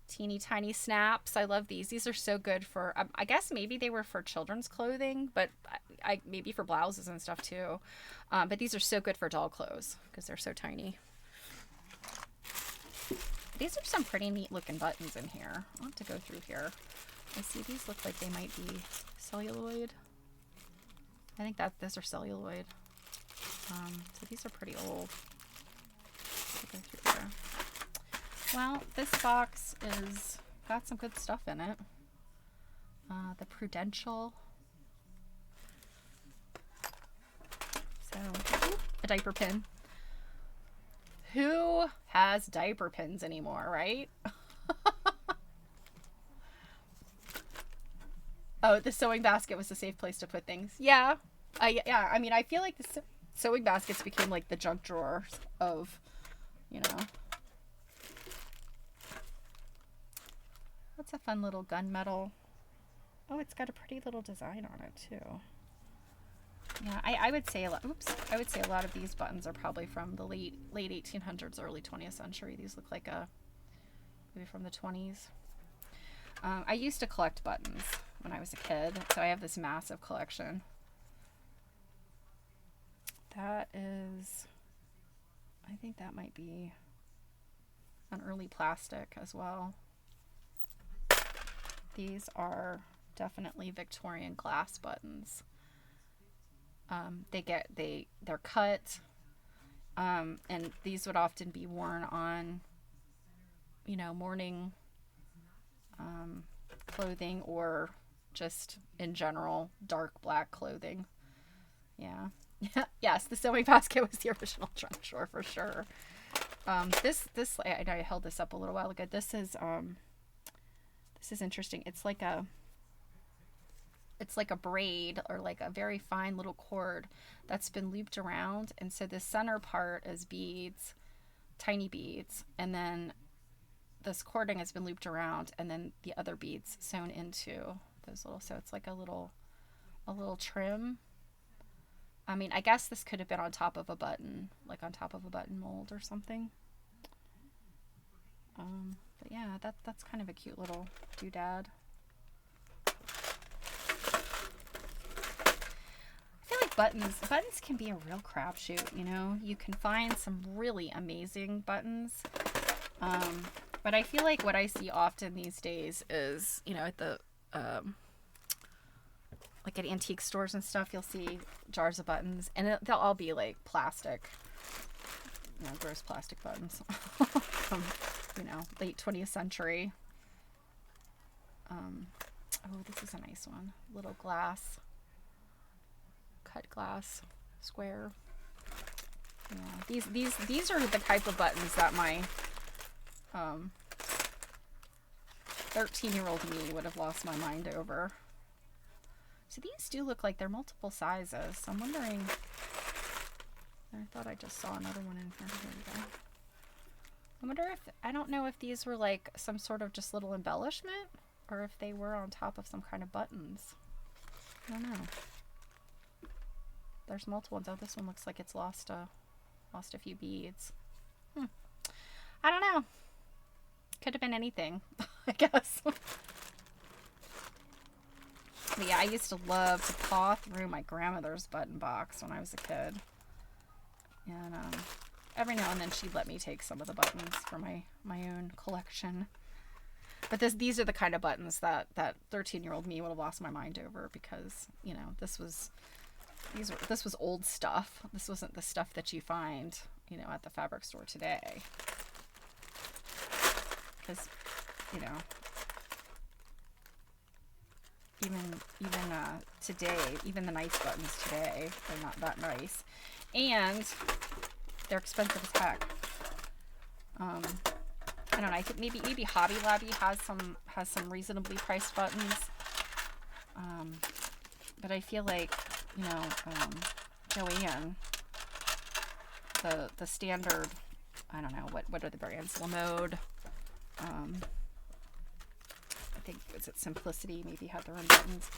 Teeny tiny snaps. I love these. These are so good for, I guess maybe they were for children's clothing, but maybe for blouses and stuff too. But these are so good for doll clothes because they're so tiny. These are some pretty neat looking buttons in here. I'll have to go through here. I see these look like they might be celluloid. I think that those are celluloid. So these are pretty old. Go through here. Well, this box is got some good stuff in it. The Prudential. So, a diaper pin. Who has diaper pins anymore, right? Oh, the sewing basket was a safe place to put things. Yeah. Yeah, I mean, I feel like the sewing baskets became like the junk drawers of, you know. That's a fun little gunmetal. Oh, it's got a pretty little design on it too. Yeah, I would say a lot. Oops, I would say a lot of these buttons are probably from the late 1800s, early 20th century. These look like maybe from the 20s. I used to collect buttons when I was a kid, so I have this massive collection. That is, I think that might be an early plastic as well. These are definitely Victorian glass buttons. They're cut, and these would often be worn on, you know, morning clothing or just in general dark black clothing. Yeah. Yes, the sewing basket was the original junk drawer for sure. This I held this up a little while ago. This is interesting. It's like a braid or like a very fine little cord that's been looped around, and so the center part is beads, tiny beads, and then this cording has been looped around, and then the other beads sewn into those little, so it's like a little trim. I mean, I guess this could have been on top of a button, like on top of a button mold or something. But yeah, that's kind of a cute little doodad. I feel like buttons can be a real crapshoot, you know? You can find some really amazing buttons. But I feel like what I see often these days is, you know, at the like at antique stores and stuff, you'll see jars of buttons, and they'll all be like plastic, you know, gross plastic buttons from, you know, late 20th century. Oh, this is a nice one. Little glass, cut glass, square. Yeah, these are the type of buttons that my 13-year-old me would have lost my mind over. So these do look like they're multiple sizes. So I'm wondering, I thought I just saw another one in here. Here we go. I wonder if, I don't know if these were like some sort of just little embellishment or if they were on top of some kind of buttons. I don't know. There's multiple ones. Oh, this one looks like it's lost a few beads. I don't know. Could have been anything, I guess. But yeah, I used to love to paw through my grandmother's button box when I was a kid. And every now and then she'd let me take some of the buttons for my own collection. But these are the kind of buttons that 13-year-old me would have lost my mind over, because, you know, this was old stuff. This wasn't the stuff that you find, you know, at the fabric store today. Because, you know, even today, even the nice buttons today, they're not that nice, and they're expensive as heck. I don't know. I think maybe Hobby Lobby has some reasonably priced buttons, but I feel like, you know, Joanne, the standard, I don't know, what are the brands? Lamode. I think, was it Simplicity? Maybe had their own buttons.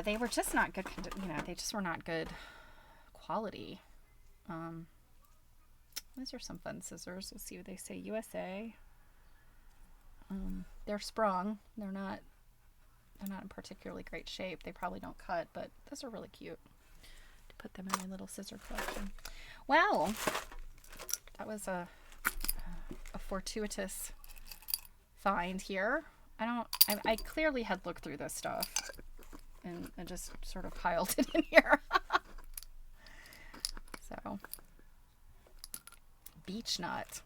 They were just not good. You know, they just were not good quality. These are some fun scissors. We'll see what they say. USA. They're sprung. They're not in particularly great shape. They probably don't cut, but those are really cute to put them in my little scissor collection. Well, that was a fortuitous find here. I clearly had looked through this stuff and just sort of piled it in here. So, beech nut.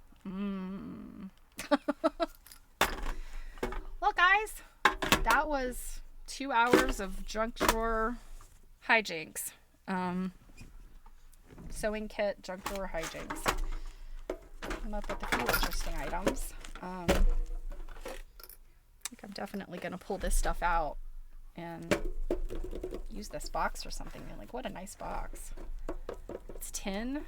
Well, guys, that was 2 hours of junk drawer hijinks. Sewing kit, junk drawer hijinks. Come up with a few interesting items. I think I'm definitely going to pull this stuff out and use this box or something. Like, what a nice box. It's tin.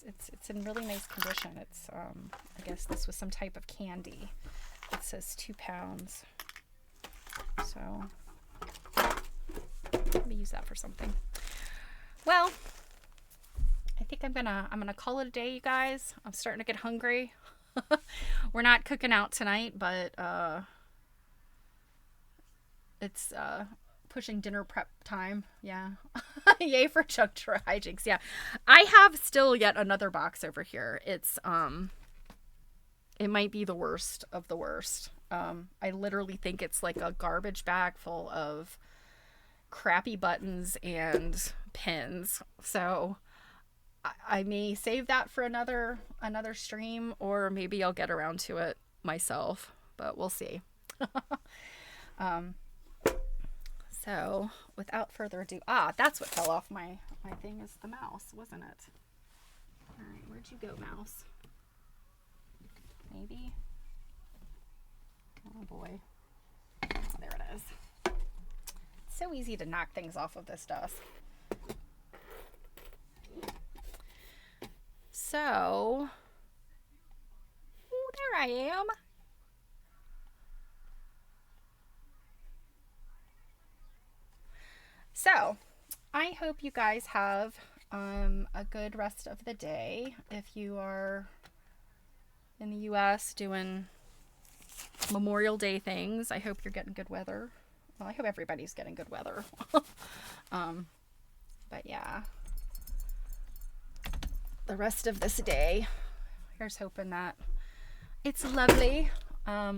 It's in really nice condition. It's I guess this was some type of candy. It says 2 pounds. So let me use that for something. Well, I think I'm gonna call it a day, you guys. I'm starting to get hungry. We're not cooking out tonight, but it's pushing dinner prep time. Yeah. Yay for junk drawer hijinks. Yeah. I have still yet another box over here. It's it might be the worst of the worst. I literally think it's like a garbage bag full of crappy buttons and pins. So I may save that for another stream, or maybe I'll get around to it myself, but we'll see. So without further ado, that's what fell off my thing, is the mouse, wasn't it? All right, where'd you go, mouse? Maybe. Oh boy. Oh, there it is. It's so easy to knock things off of this desk. So, there I am. So, I hope you guys have a good rest of the day. If you are in the U.S. doing Memorial Day things, I hope you're getting good weather. Well, I hope everybody's getting good weather. But yeah, the rest of this day, here's hoping that it's lovely. I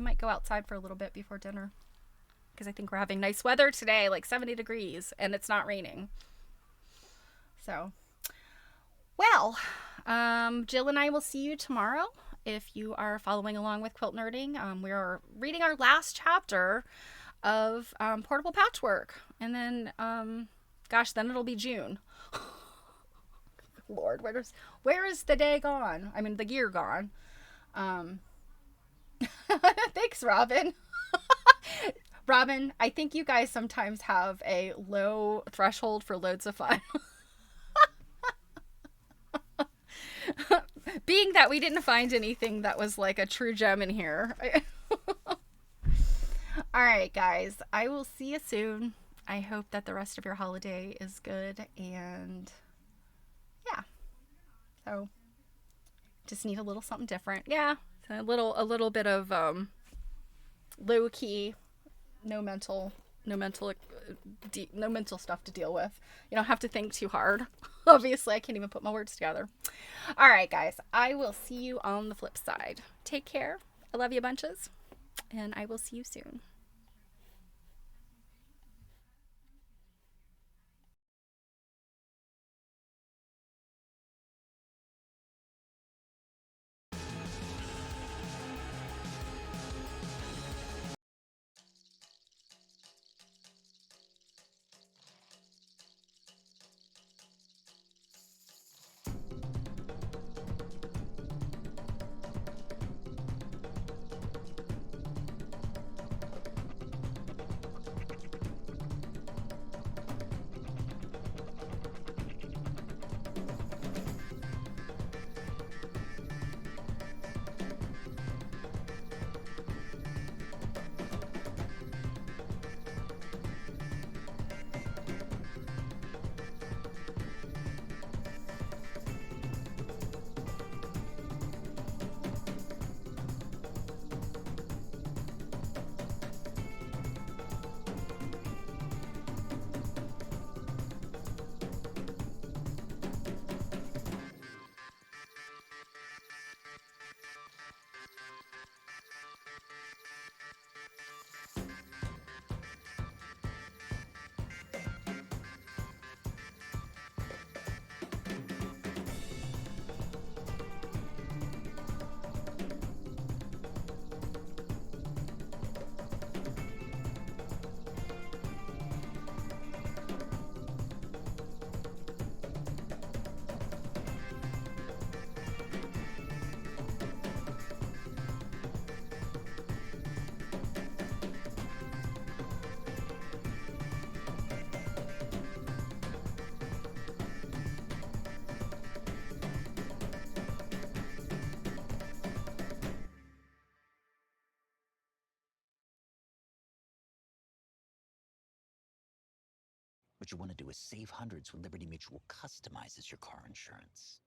might go outside for a little bit before dinner, because I think we're having nice weather today, like 70 degrees, and it's not raining. So, well, Jill and I will see you tomorrow. If you are following along with Quilt Nerding, we are reading our last chapter of Portable Patchwork. And then, gosh, then it'll be June. Lord, where is the day gone? I mean, the year gone. Thanks, Robin. Robin, I think you guys sometimes have a low threshold for loads of fun. Being that we didn't find anything that was like a true gem in here. All right, guys, I will see you soon. I hope that the rest of your holiday is good, and yeah. So just need a little something different. Yeah. A little bit of low key, no mental No mental, no mental stuff to deal with. You don't have to think too hard. Obviously, I can't even put my words together. All right, guys. I will see you on the flip side. Take care. I love you bunches, and I will see you soon. What you want to do is save hundreds when Liberty Mutual customizes your car insurance.